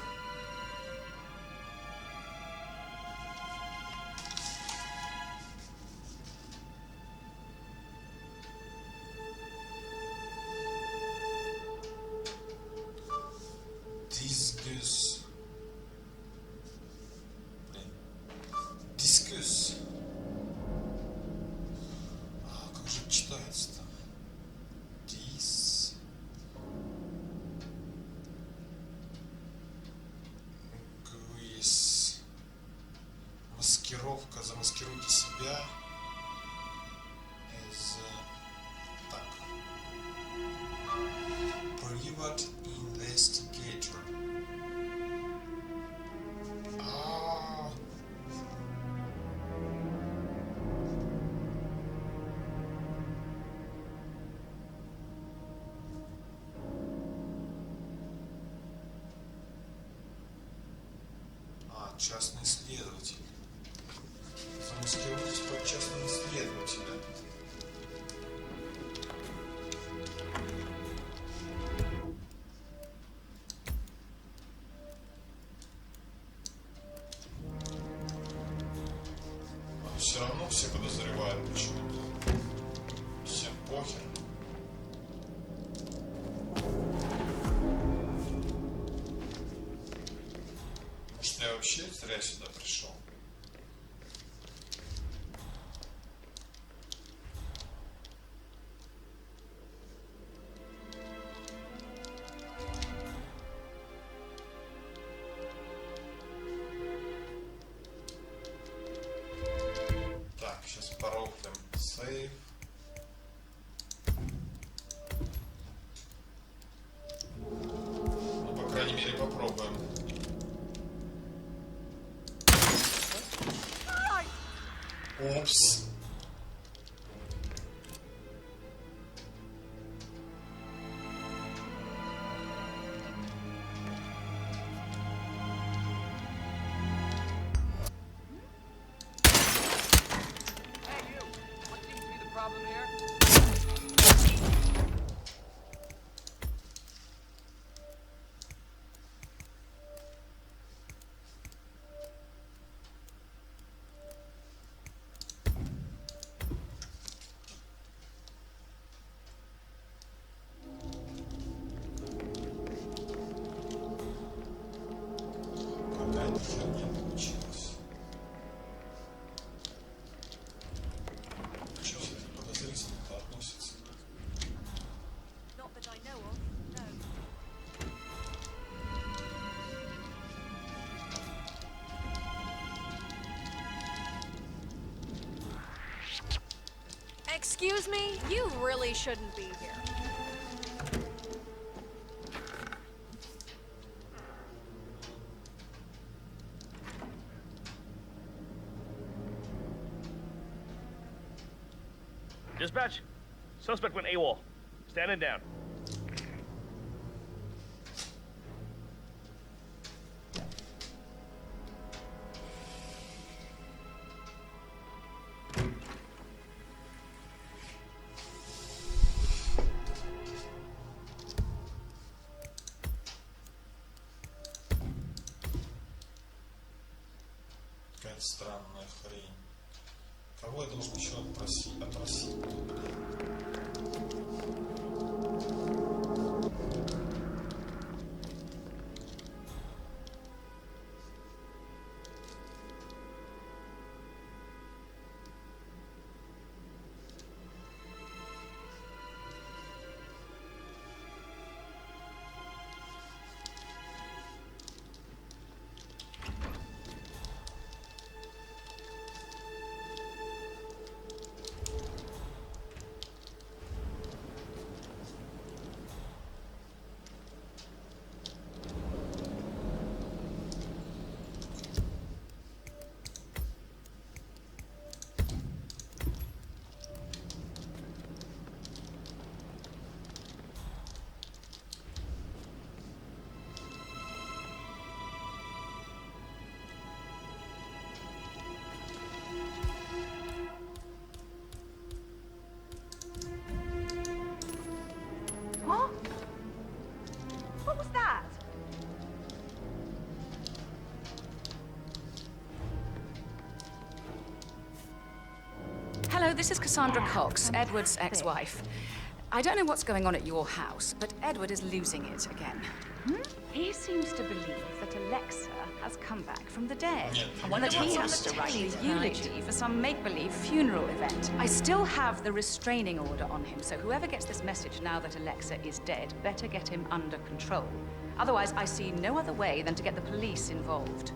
Discuss. Discuss. А, как же читается-то? Dis. Гуис. Маскировка. Замаскируйте себя. Так. Private investigator. частный следователь. Замаскируйтесь под частного следователя. Все равно все подозревают почему-то. Всем похер. Может, я вообще зря сюда пришел? Так, сейчас порофлим сейф. Ну, по крайней мере, попробуем. Упс. Какая-то херня получилась. Что все так подозрительно-то относится? Excuse me? You really shouldn't be here. Dispatch, suspect went AWOL. Standing down. Какая-то странная хрень. Кого я должен еще опросить? Huh? What was that? Hello, this is Cassandra Cox, Edward's ex-wife. I don't know what's going on at your house, but Edward is losing it again. He seems to believe that Alexa has come back from the dead. And that he has to write his eulogy for some make-believe funeral event. I still have the restraining order on him, so whoever gets this message now that Alexa is dead better get him under control. Otherwise, I see no other way than to get the police involved.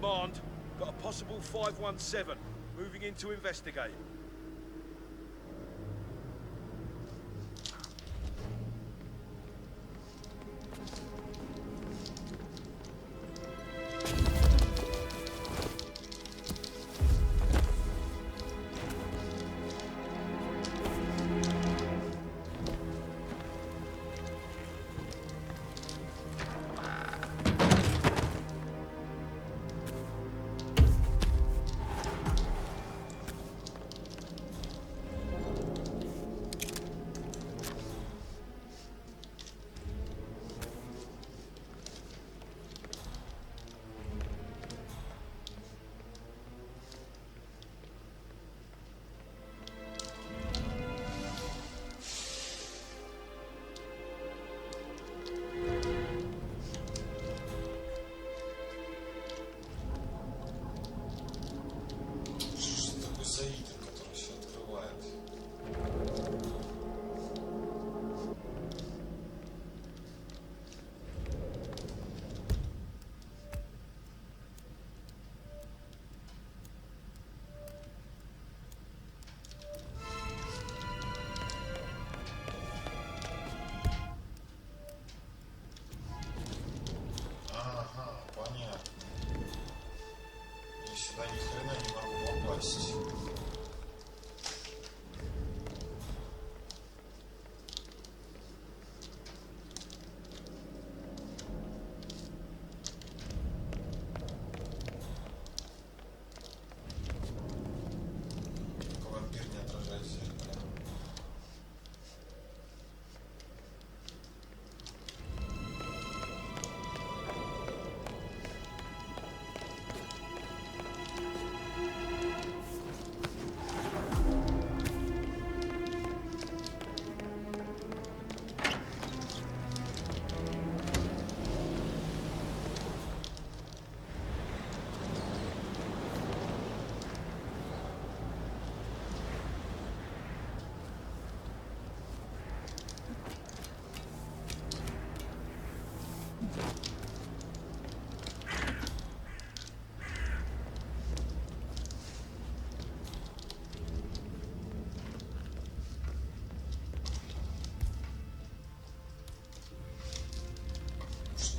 command. Got a possible 517. Moving in to investigate.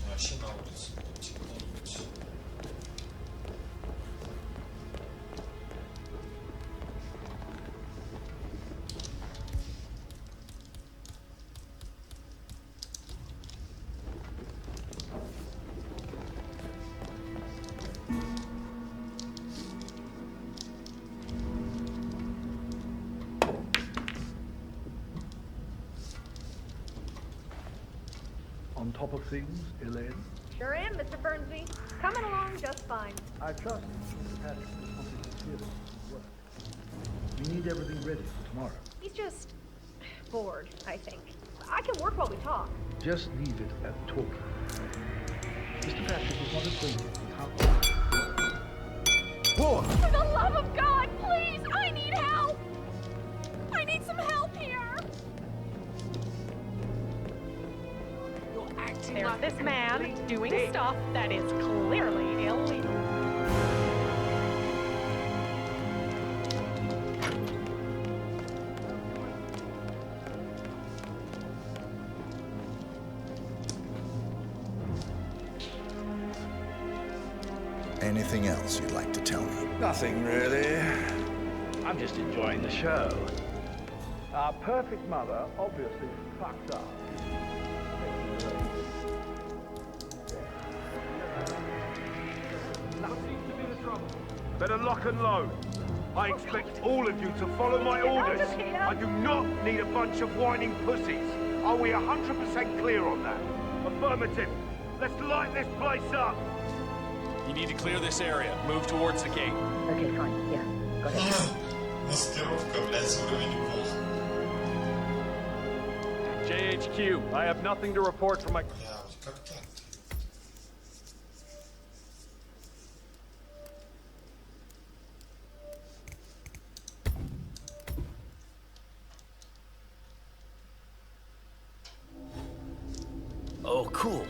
Вообще на улице темнеет. On top of things, Elaine? Sure am, Mr. Fernsby. Coming along just fine. I trust Mr. Patrick is something serious at work. We need everything ready for tomorrow. He's just bored, I think. I can work while we talk. Just leave it at talking. Mr. Patrick is not acquainted with how... Whoa! For the love of God, please! I need help! I need some help here! There's this man doing stuff that is clearly illegal. Anything else you'd like to tell me? Nothing, really. I'm just enjoying the show. Our perfect mother obviously fucked up. Better lock and load. I expect all of you to follow my orders. I do not need a bunch of whining pussies. Are we 100% clear on that? Affirmative. Let's light this place up. You need to clear this area. Move towards the gate. Okay, fine. Yeah. Go ahead. Маскировка, блядь, уровень плохо. JHQ, I have nothing to report from my... Блядь, как так? Oh, cool.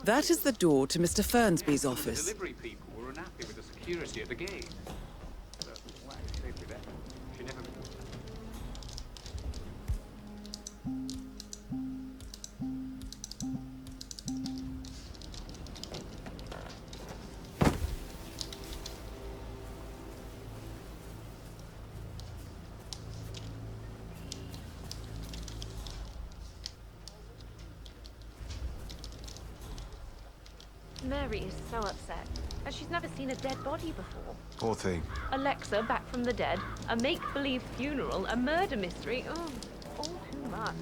That is the door to Mr. Fernsby's The office. delivery people were unhappy with the security at the gate. But why safely there? She never. Mary is so upset, as she's never seen a dead body before. Poor thing. Alexa back from the dead, a make-believe funeral, a murder mystery. Oh, all too much.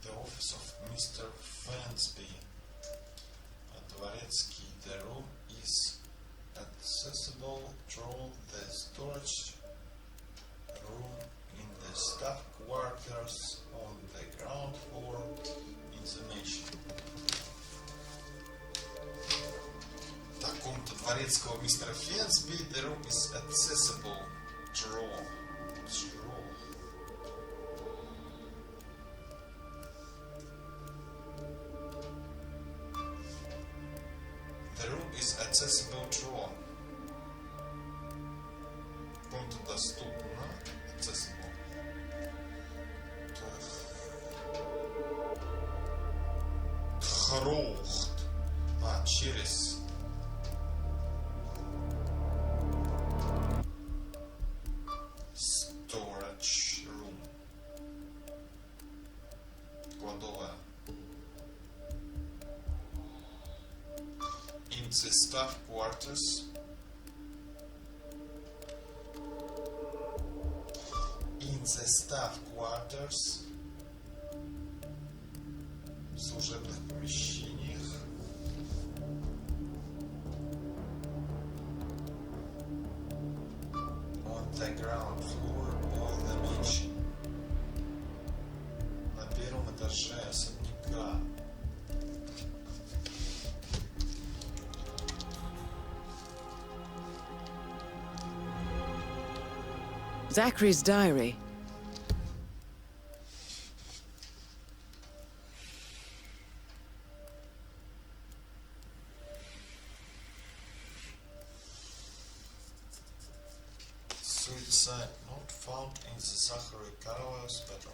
The office of Mr. Fernsby. Dворецкий. The room is accessible through the storage room in the staff quarters on the ground floor in the mansion. Так, комната дворецкого мистера Фенсби. The room is accessible through. The room is accessible through. Комната доступна. Accessible. Хрохт. Через. Storage room. Кладовая. In the staff quarters. In the staff quarters. В служебных помещениях. On the ground floor of the mansion. На первом этаже особняка. Zachary's diary. Suicide note found in the Zachary Carlisle's bedroom.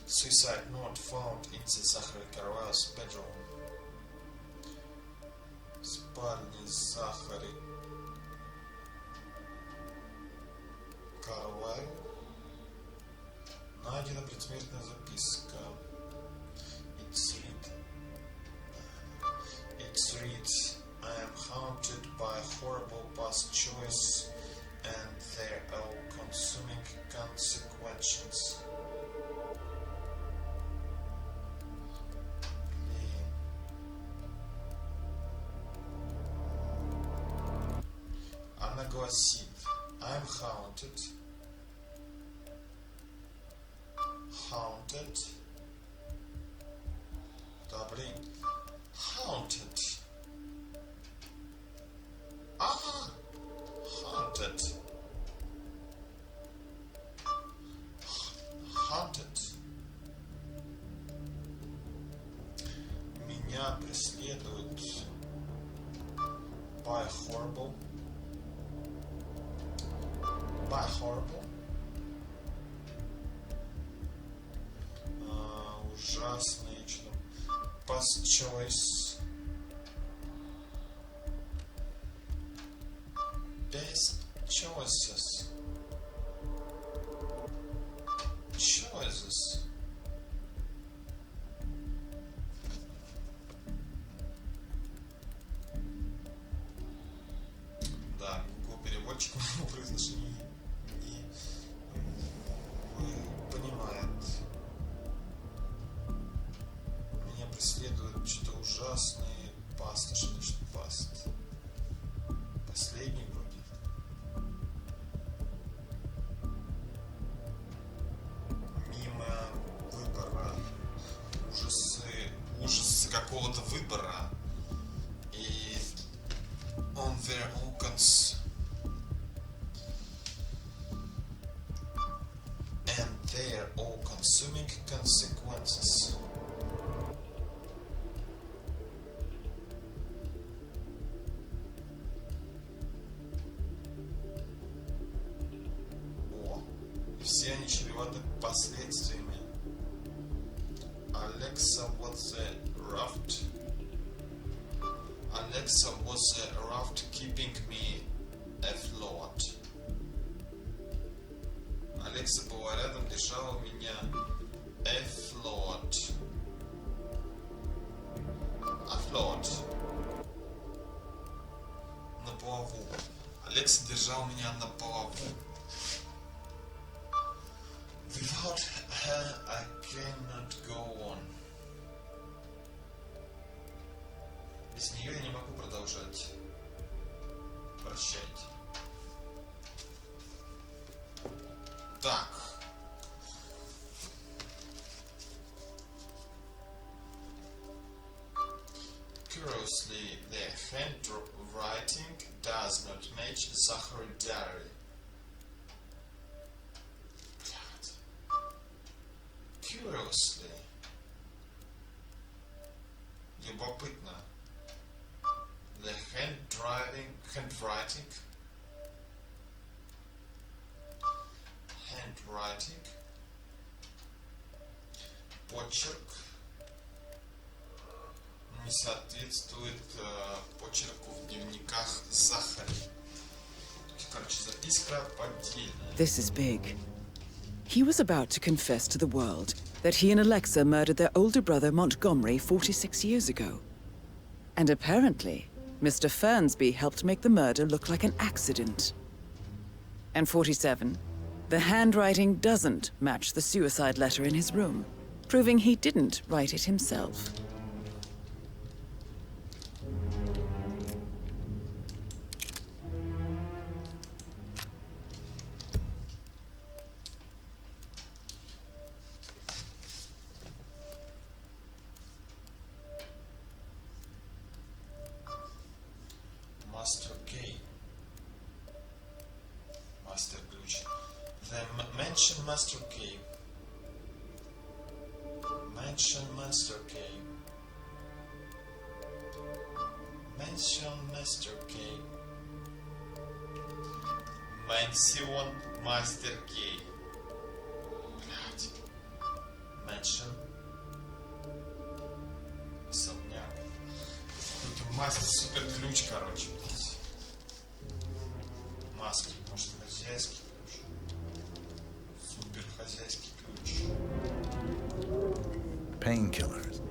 Suicide note found in the Zachary Carlisle's bedroom. Спальни Захари Карлайл. Найдена предсмертная записка. It reads, I am haunted by horrible past choice and their all-consuming consequences. Она гласит, I am haunted. Haunted. Да, блин. Haunted. Haunted. Haunted. Меня преследует by horrible. By horrible. Ужасный, что там. Past choice. Best choices. Choices. Да, Google переводчик произношение their all-consuming consequences. О, все они чреваты последствиями. Alexa was a raft. Alexa was a raft keeping me afloat. Алекса была рядом, держала меня afloat. Afloat. На плаву. Алекса держала меня на плаву. Without her, I cannot go on. Без нее я не могу продолжать. Прощайте. Так. Curiously, the handwriting does not match Zachary diary. Curiously. Любопытно. The handwriting. Почерк не соответствует почерку в дневниках Захари. Короче, записка поддельная. This is big. He was about to confess to the world that he and Alexa murdered their older brother Montgomery 46 years ago. And apparently, Mr. Fernsby helped make the murder look like an accident. And 47, the handwriting doesn't match the suicide letter in his room, proving he didn't write it himself. Master key. Master ключ. The mention master key. Mention master key. Mention master key. Mention master key. Блядь. Mention. Особняк. Какой-то мастер супер ключ, короче. Маски. Может, хозяйский ключ. Супер хозяйский ключ. Painkillers.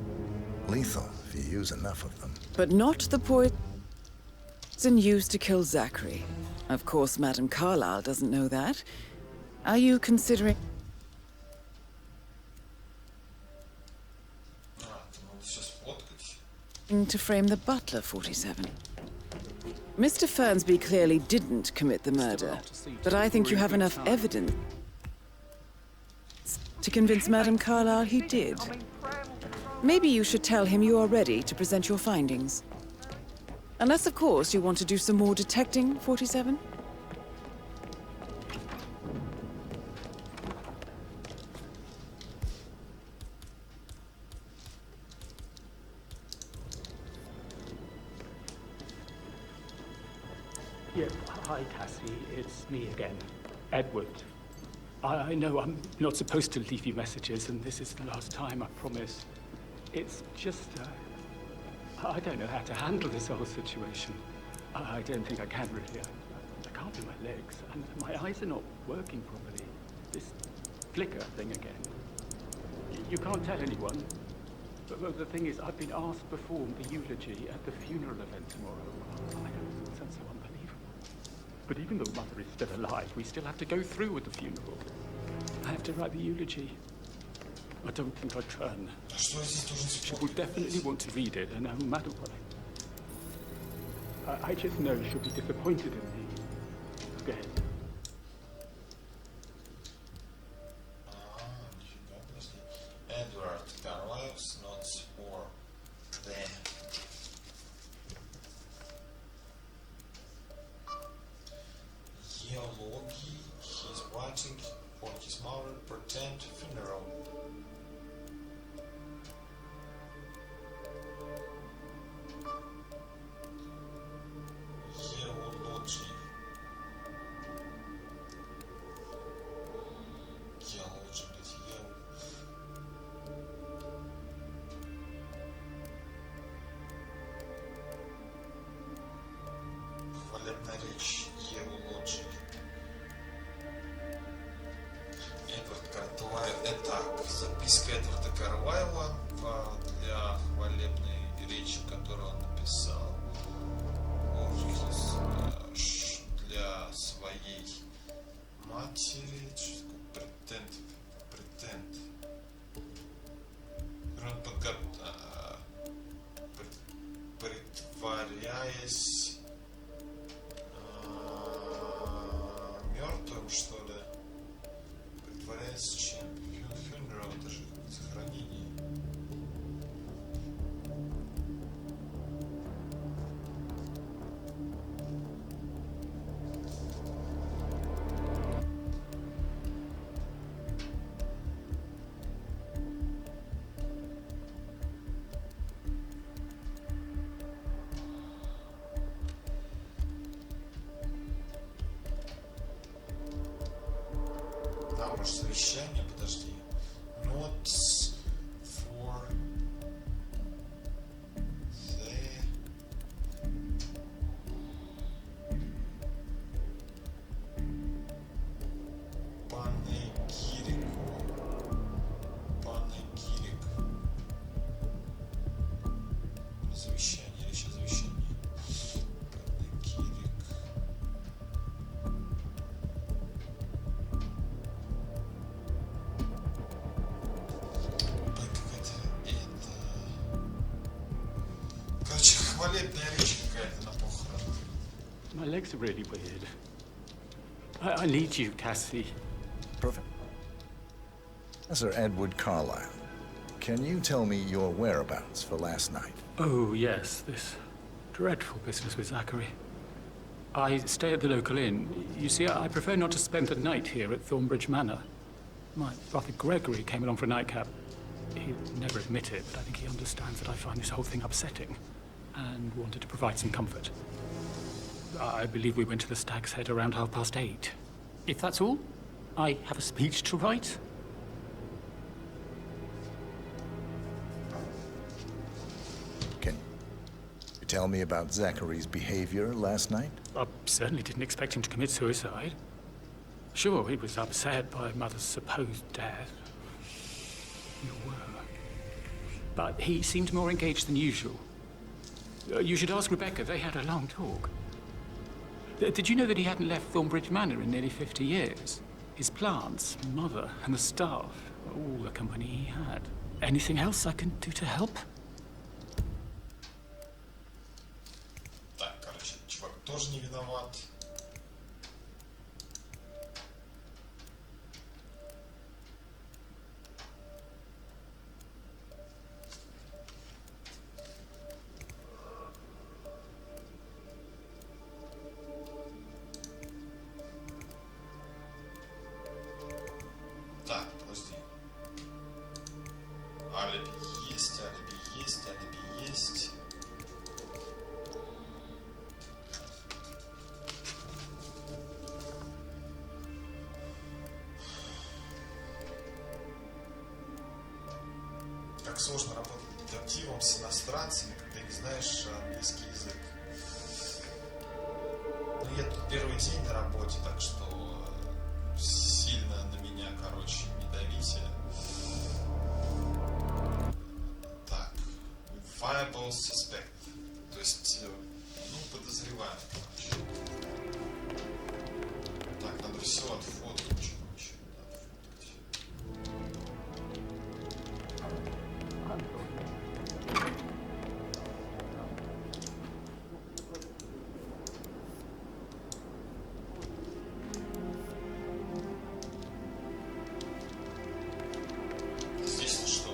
Lethal if you use enough of them. But not the poison used to kill Zachary. Of course, Madame Carlyle doesn't know that. Are you considering... to frame the butler, 47? Mr. Fernsby clearly didn't commit the murder, but I think you have enough evidence to convince Madame Carlyle he did. Maybe you should tell him you are ready to present your findings. Unless, of course, you want to do some more detecting, 47? Yeah, hi, Cassie. It's me again. Edward. I know I'm not supposed to leave you messages, and this is the last time, I promise. It's just, I don't know how to handle this whole situation. I don't think I can really. I can't do my legs, and my eyes are not working properly. This flicker thing again. You can't tell anyone, but the thing is, I've been asked to perform the eulogy at the funeral event tomorrow. I know it sounds so unbelievable. But even though Mother is still alive, we still have to go through with the funeral. I have to write the eulogy. I don't think I'd turn. She will definitely want to read it, and no matter what I just know she'll be disappointed in me. Go ahead. Edward Carlyle's notes for the eulogy he's writing on his mother pretend funeral. Geology. Geology, блядь, Хвалебная речь Geology. Эдвард Картвайл. Итак, записка Эдварда Картвайла для хвалебной речи, которую он написал для своей матери. Претент. Притворяясь мертвым, что ли? Притворяясь чем? Funeral, это же захоронение. Да, может, совещание, подожди. Notes for the Панегирик. Завещание, речь о завещании. Панегирик. Короче, хвалебная речь какая-то на похоронах. My legs are really weird. I need you, Cassie. Perfect. Sir Edward Carlyle, can you tell me your whereabouts for last night? Oh, yes, this dreadful business with Zachary. I stay at the local inn. You see, I prefer not to spend the night here at Thornbridge Manor. My brother Gregory came along for a nightcap. He'll never admit it, but I think he understands that I find this whole thing upsetting and wanted to provide some comfort. I believe we went to the Stag's Head around 8:30. If that's all, I have a speech to write. Can you tell me about Zachary's behavior last night? I certainly didn't expect him to commit suicide. Sure, he was upset by Mother's supposed death. You were. But he seemed more engaged than usual. You should ask Rebecca. They had a long talk. Did you know that he hadn't left Thornbridge Manor in nearly 50 years? His plants, Mother, and the staff, all the company he had. Anything else I can do to help? Так, короче, чувак тоже не виноват. Так, подожди. Алиби есть, алиби есть, алиби есть. Как сложно работать детективом с иностранцами, когда не знаешь английский язык. Ну, я тут первый день на работе, так что сильно на меня, короче, не давите. Так. Viable suspect. То есть, ну, подозреваем, короче. Так, надо все отфоткать, что вообще надо отфоткать. Здесь что?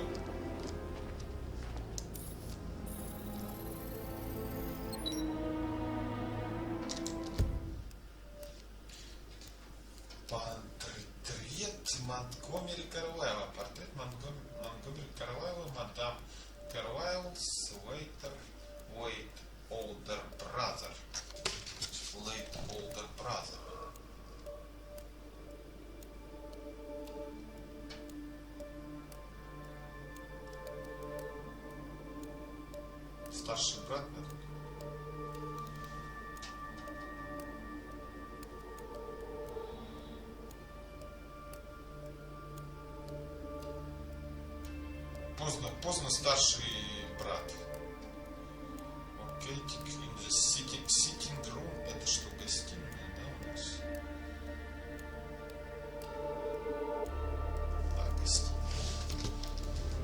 Портрет. Монтгомери Карлайла. Портрет Монтгомери Карлайла, мадам Карлайл, Слейтер, Лейт Олдер Бразер. Лейт Олдер Бразер. Старший брат, наверное. Поздно старший брат. Окей, in the sitting room. Это что, гостиная, да, у нас? Да, гостиная.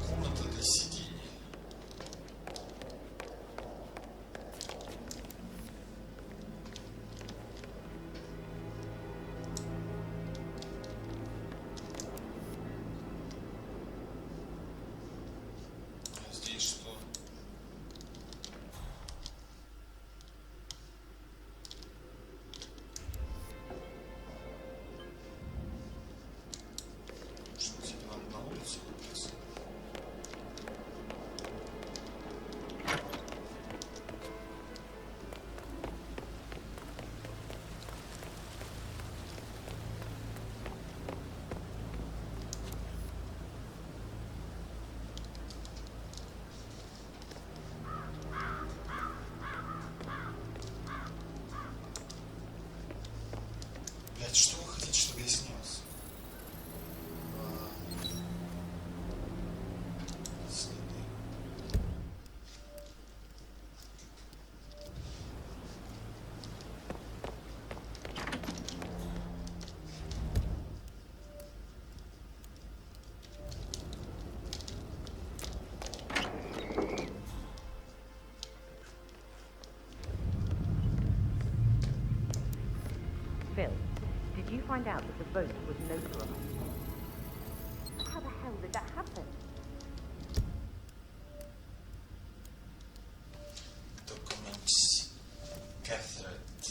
Комната для сидения. Здесь что? Что тебе надо на улице купиться? Блять, что вы хотите, чтобы я снялся? Следы. Phil, did you find out that the vote was notarized? How the hell did that happen? Documents gathered.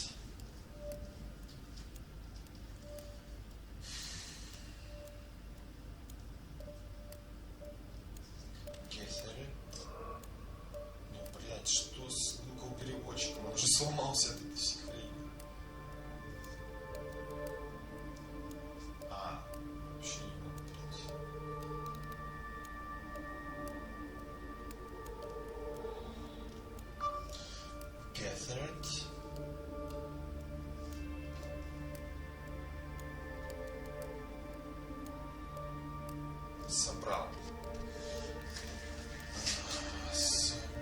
Gathered. Ну, блядь, что с Google переводчиком? Он уже сломался от этой всей хрени. Вообще не могу понять. Gathered. Собрал.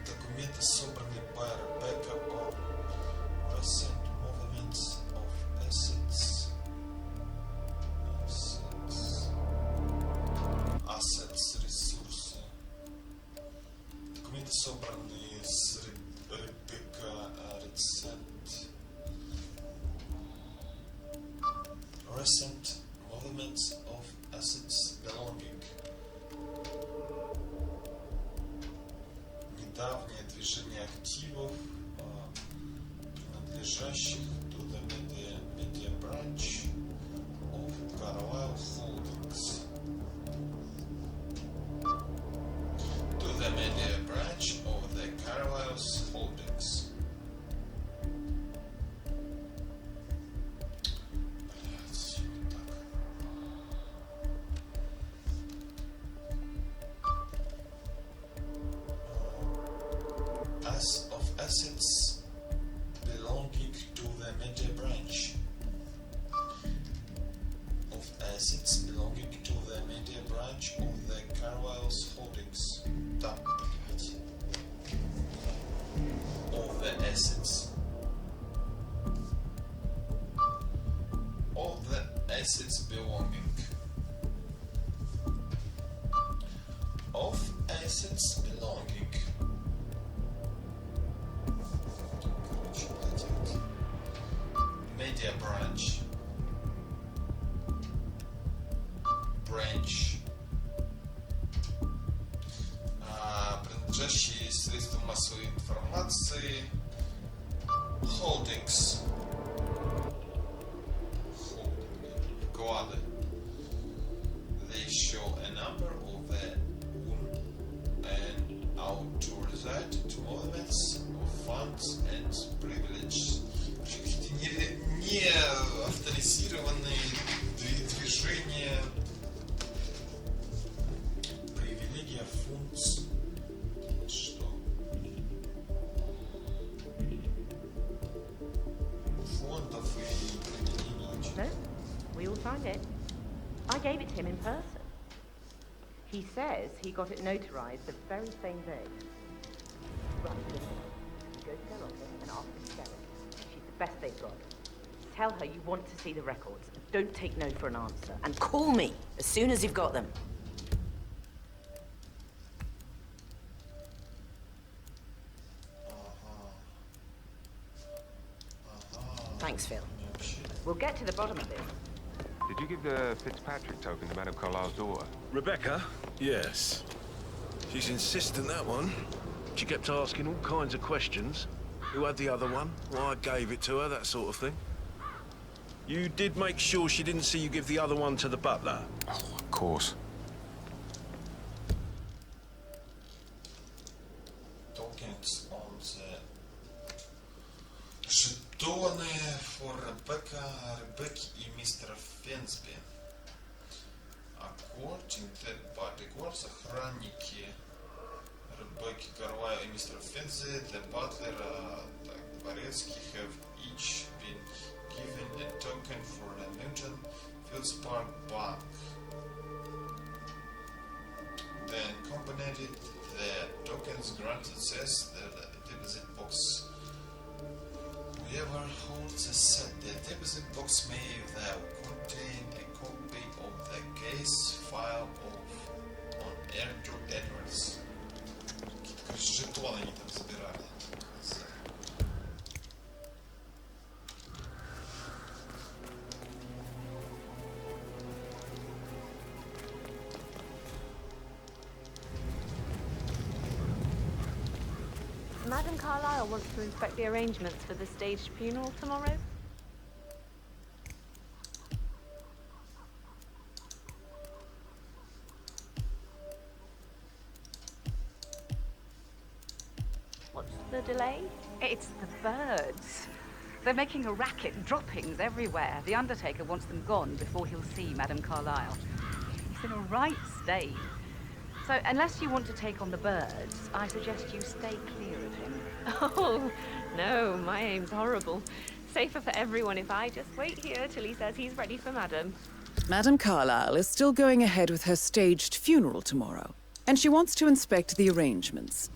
Документы собраны by Rebecca or recent movements of assets. Assets, ресурсы. Документы собраны с Rebecca Recent. Recent movements of assets belonging. Недавнее движение активов, принадлежащих to the media branch of Carlyle Holdings. To the media branch of the Carlyle's Holdings. Блядь, вот так. As of assets belonging to the media branch. Of assets belonging to the media branch of the Carlyle's Holdings. Да, блядь. Of the assets. Of the assets belonging. Of assets belonging. Короче, блядь. Media branch. Branch. Принадлежащие средствам массовой информации. Holdings. Вклады. signed it. I gave it to him in person. He says he got it notarized the very same day. Right, listen. You go to their office and ask her to sell it. She's the best they've got. Tell her you want to see the records. Don't take no for an answer. And call me as soon as you've got them. Thanks, Phil. We'll get to the bottom of this. Did you give the Fitzpatrick token to Madame Carlisle's daughter? Rebecca? Yes. She's insistent, that one. She kept asking all kinds of questions. Who had the other one? Why I gave it to her, that sort of thing. You did make sure she didn't see you give the other one to the butler? Oh, of course. Tokens on the жетоны for Rebecca и мистера Фенсби. According to bodyguards, охранники Ребекки Карвайо и мистера Фенси, the butler, Дворецкий have each been given a token for the Newton Fields Park Bank. Then combined the tokens granted says the deposit box. Whoever holds a set, the deposit box may contain a copy of the case file on Andrew Edwards. Короче, жетоны они там забирали. Madame Carlisle wants to inspect the arrangements for the staged funeral tomorrow. What's the delay? It's the birds. They're making a racket, droppings everywhere. The Undertaker wants them gone before he'll see Madame Carlisle. He's in a right state. So, unless you want to take on the birds, I suggest you stay clear of him. Oh, no, my aim's horrible. Safer for everyone if I just wait here till he says he's ready for Madame. Madame Carlisle is still going ahead with her staged funeral tomorrow, and she wants to inspect the arrangements.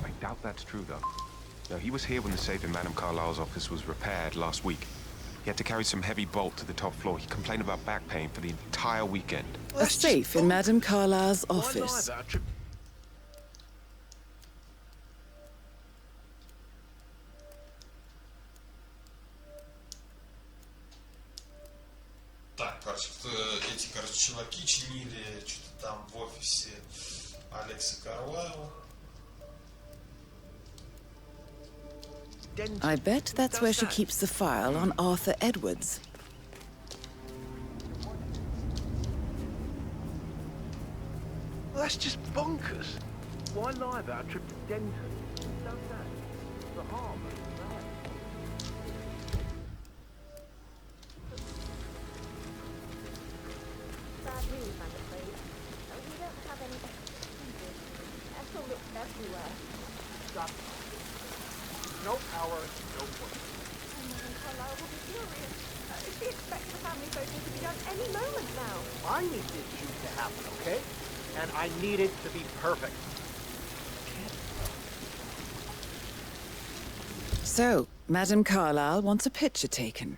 I doubt that's true, though. No, he was here when the safe in Madame Carlisle's office was repaired last week. He had to carry some heavy bolt to the top floor. He complained about back pain for the entire weekend. A safe in Madame Carlisle's office. Так, короче, эти, чуваки чинили что-то там в офисе Алекса Карлайла. I bet that's where she keeps the file on Arthur Edwards. Well, that's just bonkers. Why lie about a trip to Denton? Who does that? The harbour, right? Bad news, I'm afraid. We don't have any excuses. Ethel looks everywhere. Stop. No power, no work. Madame Carlisle will be furious. She expects the family photo to be done any moment now. I need this shoot to happen, okay? And I need it to be perfect. So, Madame Carlyle wants a picture taken.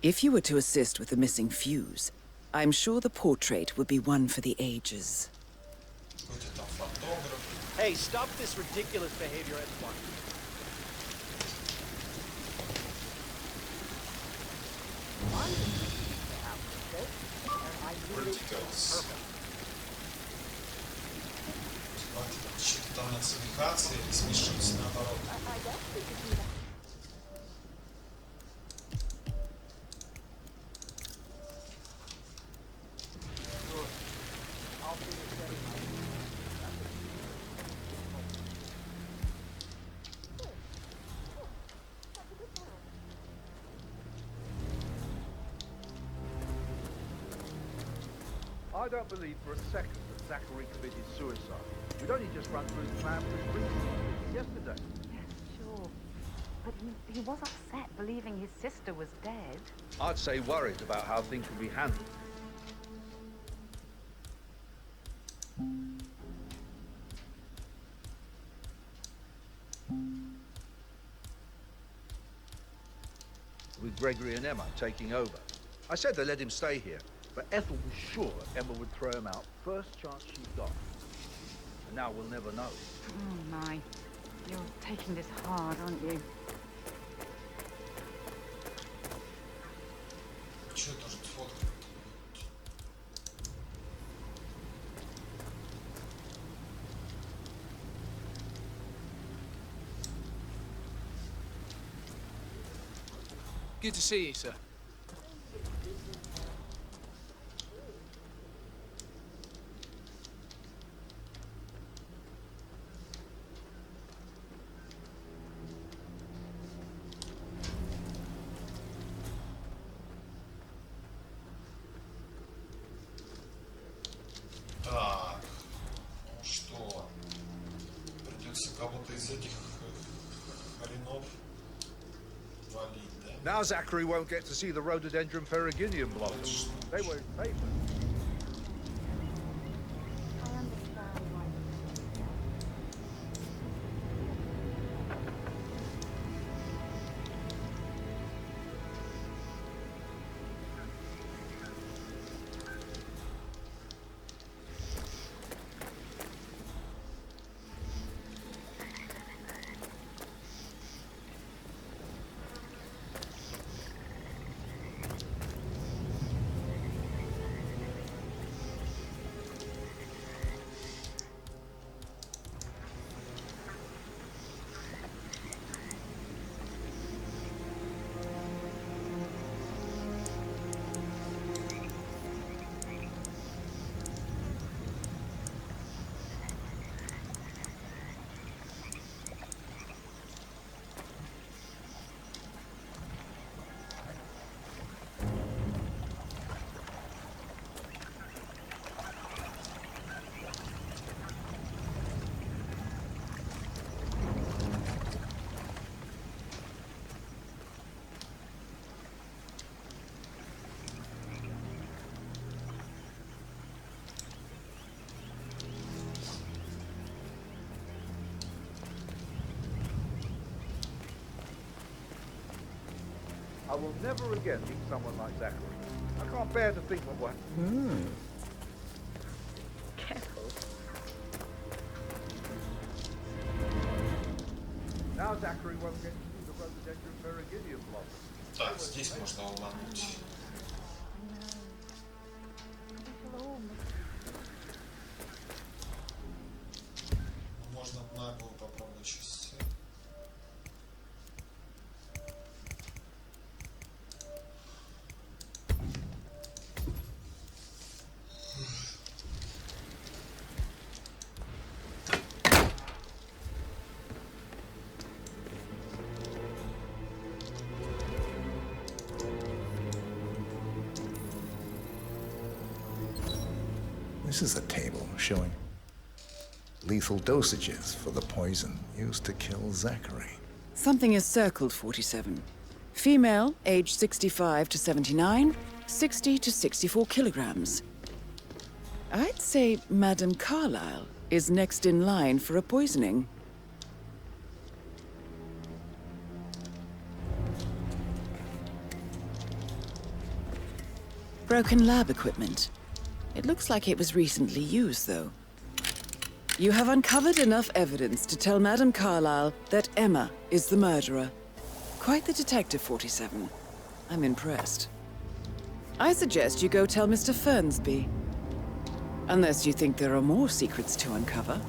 If you were to assist with the missing fuse, I'm sure the portrait would be one for the ages. Hey, stop this ridiculous behavior at once. Что-то там надсмехаться или смешиться наоборот. I don't believe for a second that Zachary committed suicide. We'd only just run through the plan for his briefing yesterday. Yes, sure. But he was upset believing his sister was dead. I'd say worried about how things would be handled. With Gregory and Emma taking over. I said they let him stay here, but Ethel was sure Emma would throw him out first chance she got. And now we'll never know. Oh my. You're taking this hard, aren't you? Что тоже фотка? Good to see you, sir. Так, ну что, придется кого-то из этих хренов валить, да? Now Zachary won't get to see the rhododendron periginium blossoms. They were in paper. I will never again meet someone like Zachary. I can't bear to think what will. Careful. Now Zachary won't get to see the rhododendron periginium blossom. Так, здесь можно уломать. Можно наглую попробовать сейчас. This is a table showing lethal dosages for the poison used to kill Zachary. Something is circled, 47. Female, age 65 to 79, 60 to 64 kilograms. I'd say Madame Carlyle is next in line for a poisoning. broken lab equipment. It looks like it was recently used, though. You have uncovered enough evidence to tell Madame Carlyle that Emma is the murderer. Quite the detective, 47. I'm impressed. I suggest you go tell Mr. Fernsby. Unless you think there are more secrets to uncover.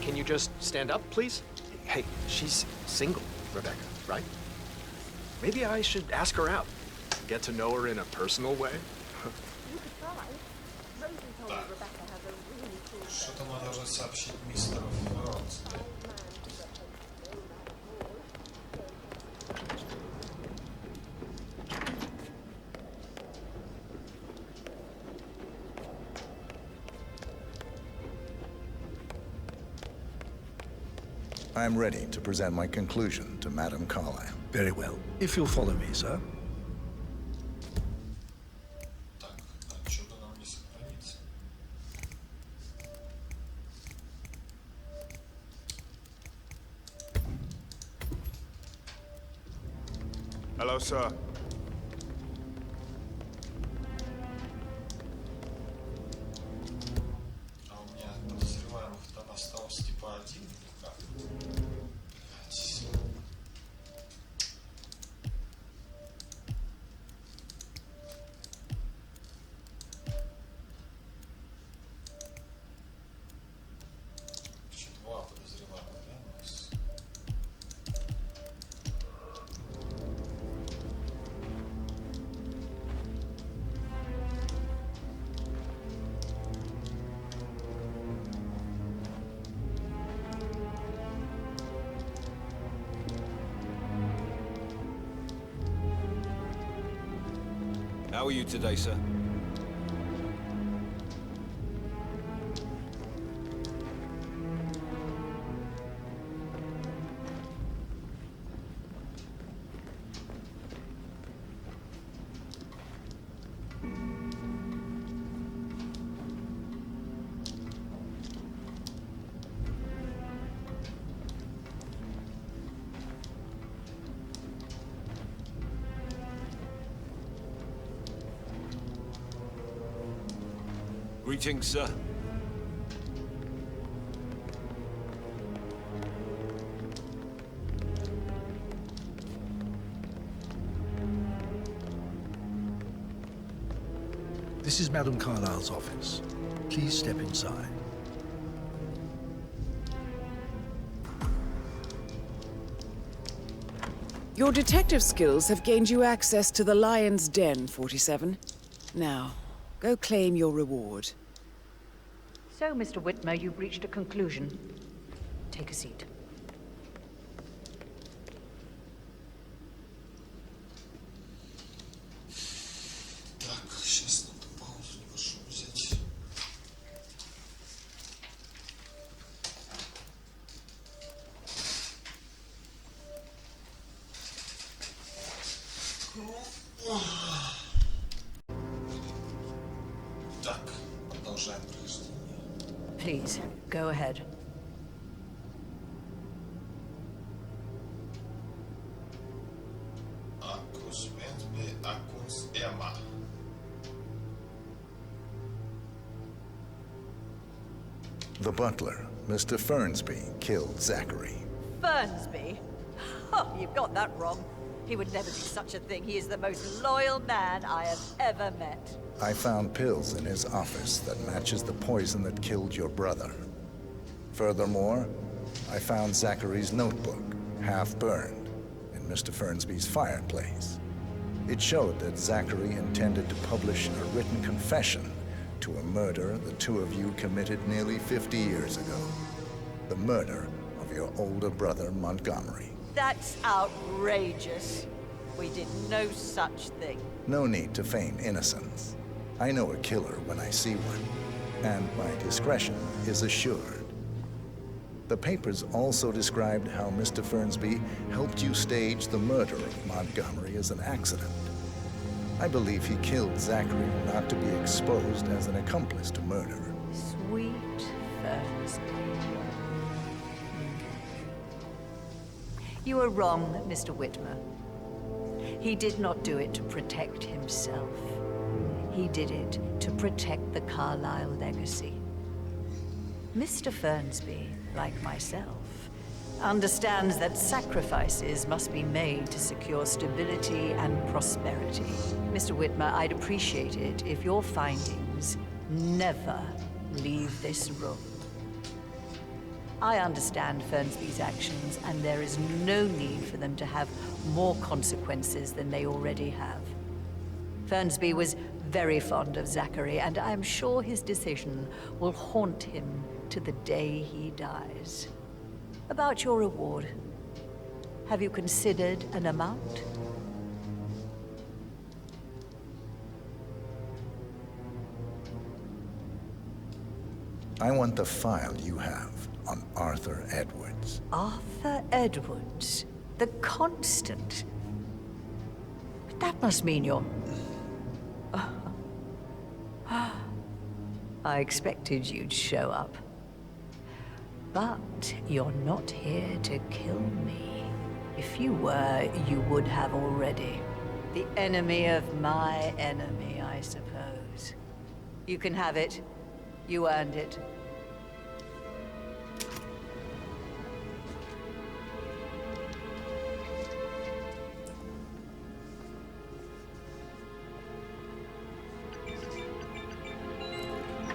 Can you just stand up, please? Hey, she's single, Rebecca, right? Maybe I should ask her out. Get to know her in a personal way. Что-то надо уже сообщить мистеру Фернсби. I'm ready to present my conclusion to Madame Carlyle. Very well. If you'll follow me, sir. Hello, sir. А у меня подозреваемых там осталось типа один или как? Еще два подозреваемых, да, у нас? How are you today, sir? Greetings, sir. This is Madame Carlyle's office. Please step inside. Your detective skills have gained you access to the Lion's Den, 47. Now, go claim your reward. So, Mr. Whitmer, you've reached a conclusion. Take a seat. Так, сейчас надо паузу небольшую взять. Так, продолжаем прохождение. Please, go ahead. Акус Венсби, Акус Эмма. The butler, Mr. Fernsby, killed Zachary. Fernsby? Oh, you've got that wrong. He would never do such a thing. He is the most loyal man I have ever met. I found pills in his office that matches the poison that killed your brother. Furthermore, I found Zachary's notebook, half burned, in Mr. Fernsby's fireplace. It showed that Zachary intended to publish a written confession to a murder the two of you committed nearly 50 years ago. The murder of your older brother, Montgomery. That's outrageous. We did no such thing. No need to feign innocence. I know a killer when I see one, and my discretion is assured. The papers also described how Mr. Fernsby helped you stage the murder of Montgomery as an accident. I believe he killed Zachary not to be exposed as an accomplice to murder. Sweet Fernsby. You are wrong, Mr. Whitmer. He did not do it to protect himself. He did it to protect the Carlyle legacy. Mr. Fernsby, like myself, understands that sacrifices must be made to secure stability and prosperity. Mr. Whitmer, I'd appreciate it if your findings never leave this room. I understand Fernsby's actions, and there is no need for them to have more consequences than they already have. Fernsby was very fond of Zachary, and I'm sure his decision will haunt him to the day he dies. About your reward, have you considered an amount? I want the file you have on Arthur Edwards. Arthur Edwards, the Constant. But that must mean you're... I expected you'd show up. But you're not here to kill me. If you were, you would have already. The enemy of my enemy, I suppose. You can have it. You earned it.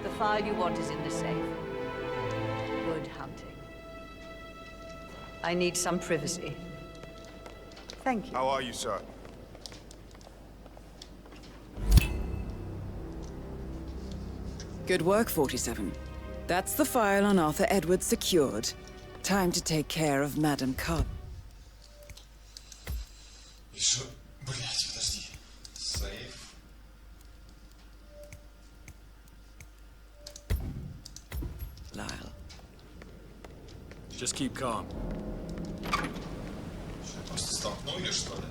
The file you want is in the safe. Good hunting. I need some privacy. Thank you. How are you, sir? Good work, 47. That's the file on Arthur Edwards secured. Time to take care of Madame Carl. Еще... Блять, подожди. Сейф. Lyle. Just keep calm. Что, я просто столкнул ее, что ли?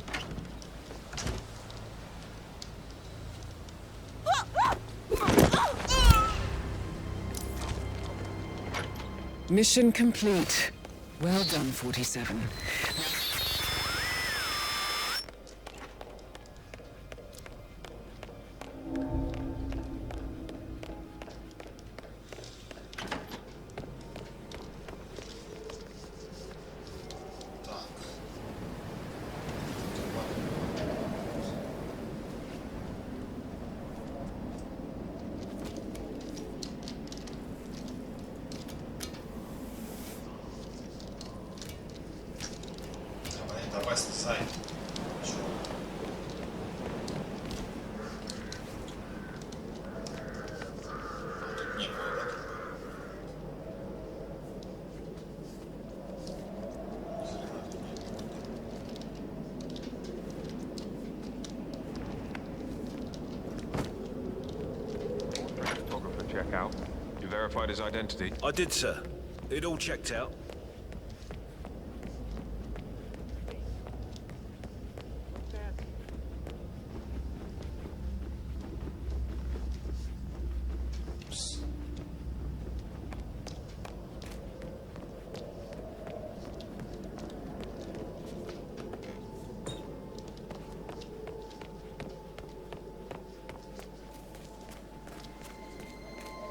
Mission complete. Well done, 47. Давай слезай. Чё? Тут не было, да? Photographer check out. You verified his identity? I did, sir. It all checked out.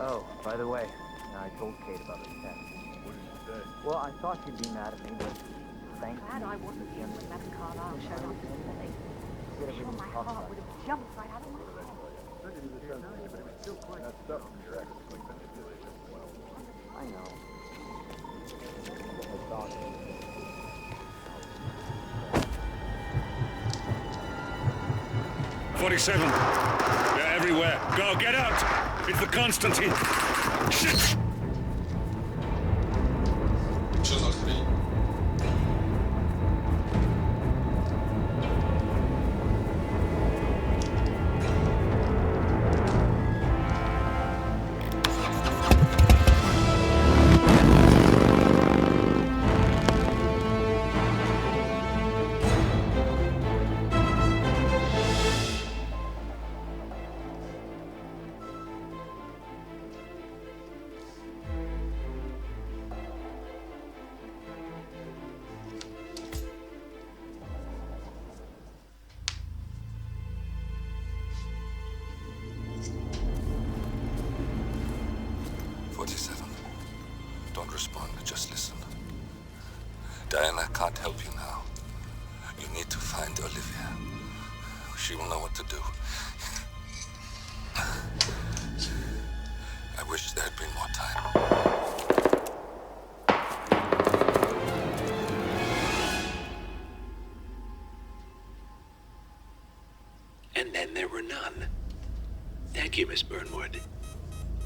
Oh, by the way, I told Kate about the text. What did you say? Well, I thought she'd be mad at me, but thank you. Glad I wasn't here when Madame Carlyle showed up today. Sure, my heart would have jumped right out of my head. I know. 47. They're everywhere. Go, get out! It's the Constantine. Shit! Что за хрень? 47. Don't respond, just listen. Diana can't help you now. You need to find Olivia. She will know what to do. I wish there had been more time. And then there were none. Thank you, Miss Burnwood.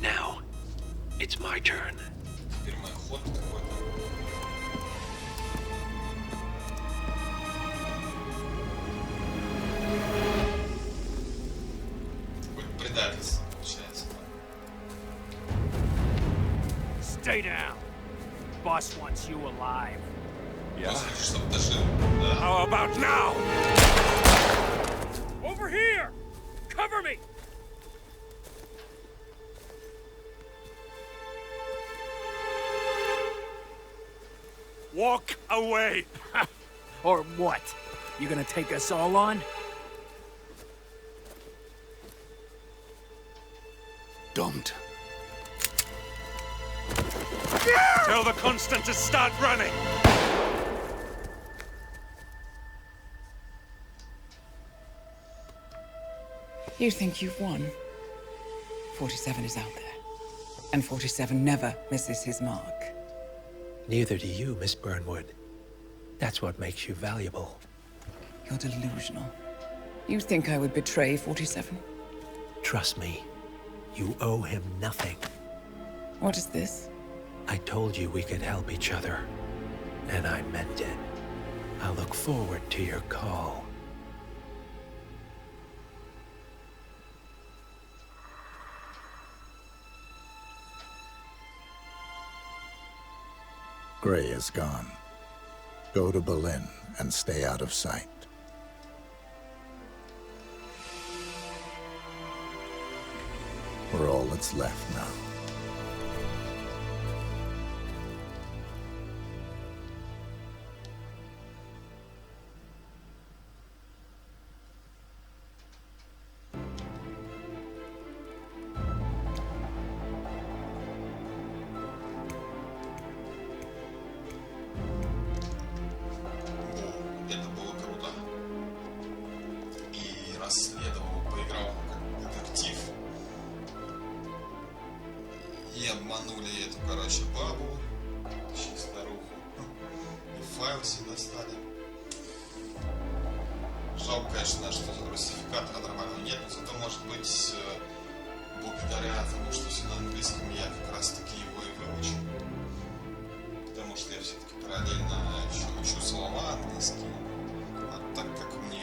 Now, it's my turn. Stay down. Boss wants you alive. Yeah. How about now? Over here! Cover me! Walk away! Or what? You gonna take us all on? Don't. Tell the Constant to start running! You think you've won? 47 is out there. And 47 never misses his mark. Neither do you, Miss Burnwood. That's what makes you valuable. You're delusional. You think I would betray 47? Trust me, you owe him nothing. What is this? I told you we could help each other, and I meant it. I'll look forward to your call. Gray is gone. Go to Berlin and stay out of sight. We're all that's left now. Это было круто. И расследовал, поиграл как детектив. И обманули эту, короче, бабу, точнее старуху. И файл себе достали. Жалко, конечно, что русификатора нормального нет, но зато, может быть, благодаря тому, что все на английском, я как раз таки его и выучу. Потому что я все-таки параллельно еще учу слова английские. А так как мне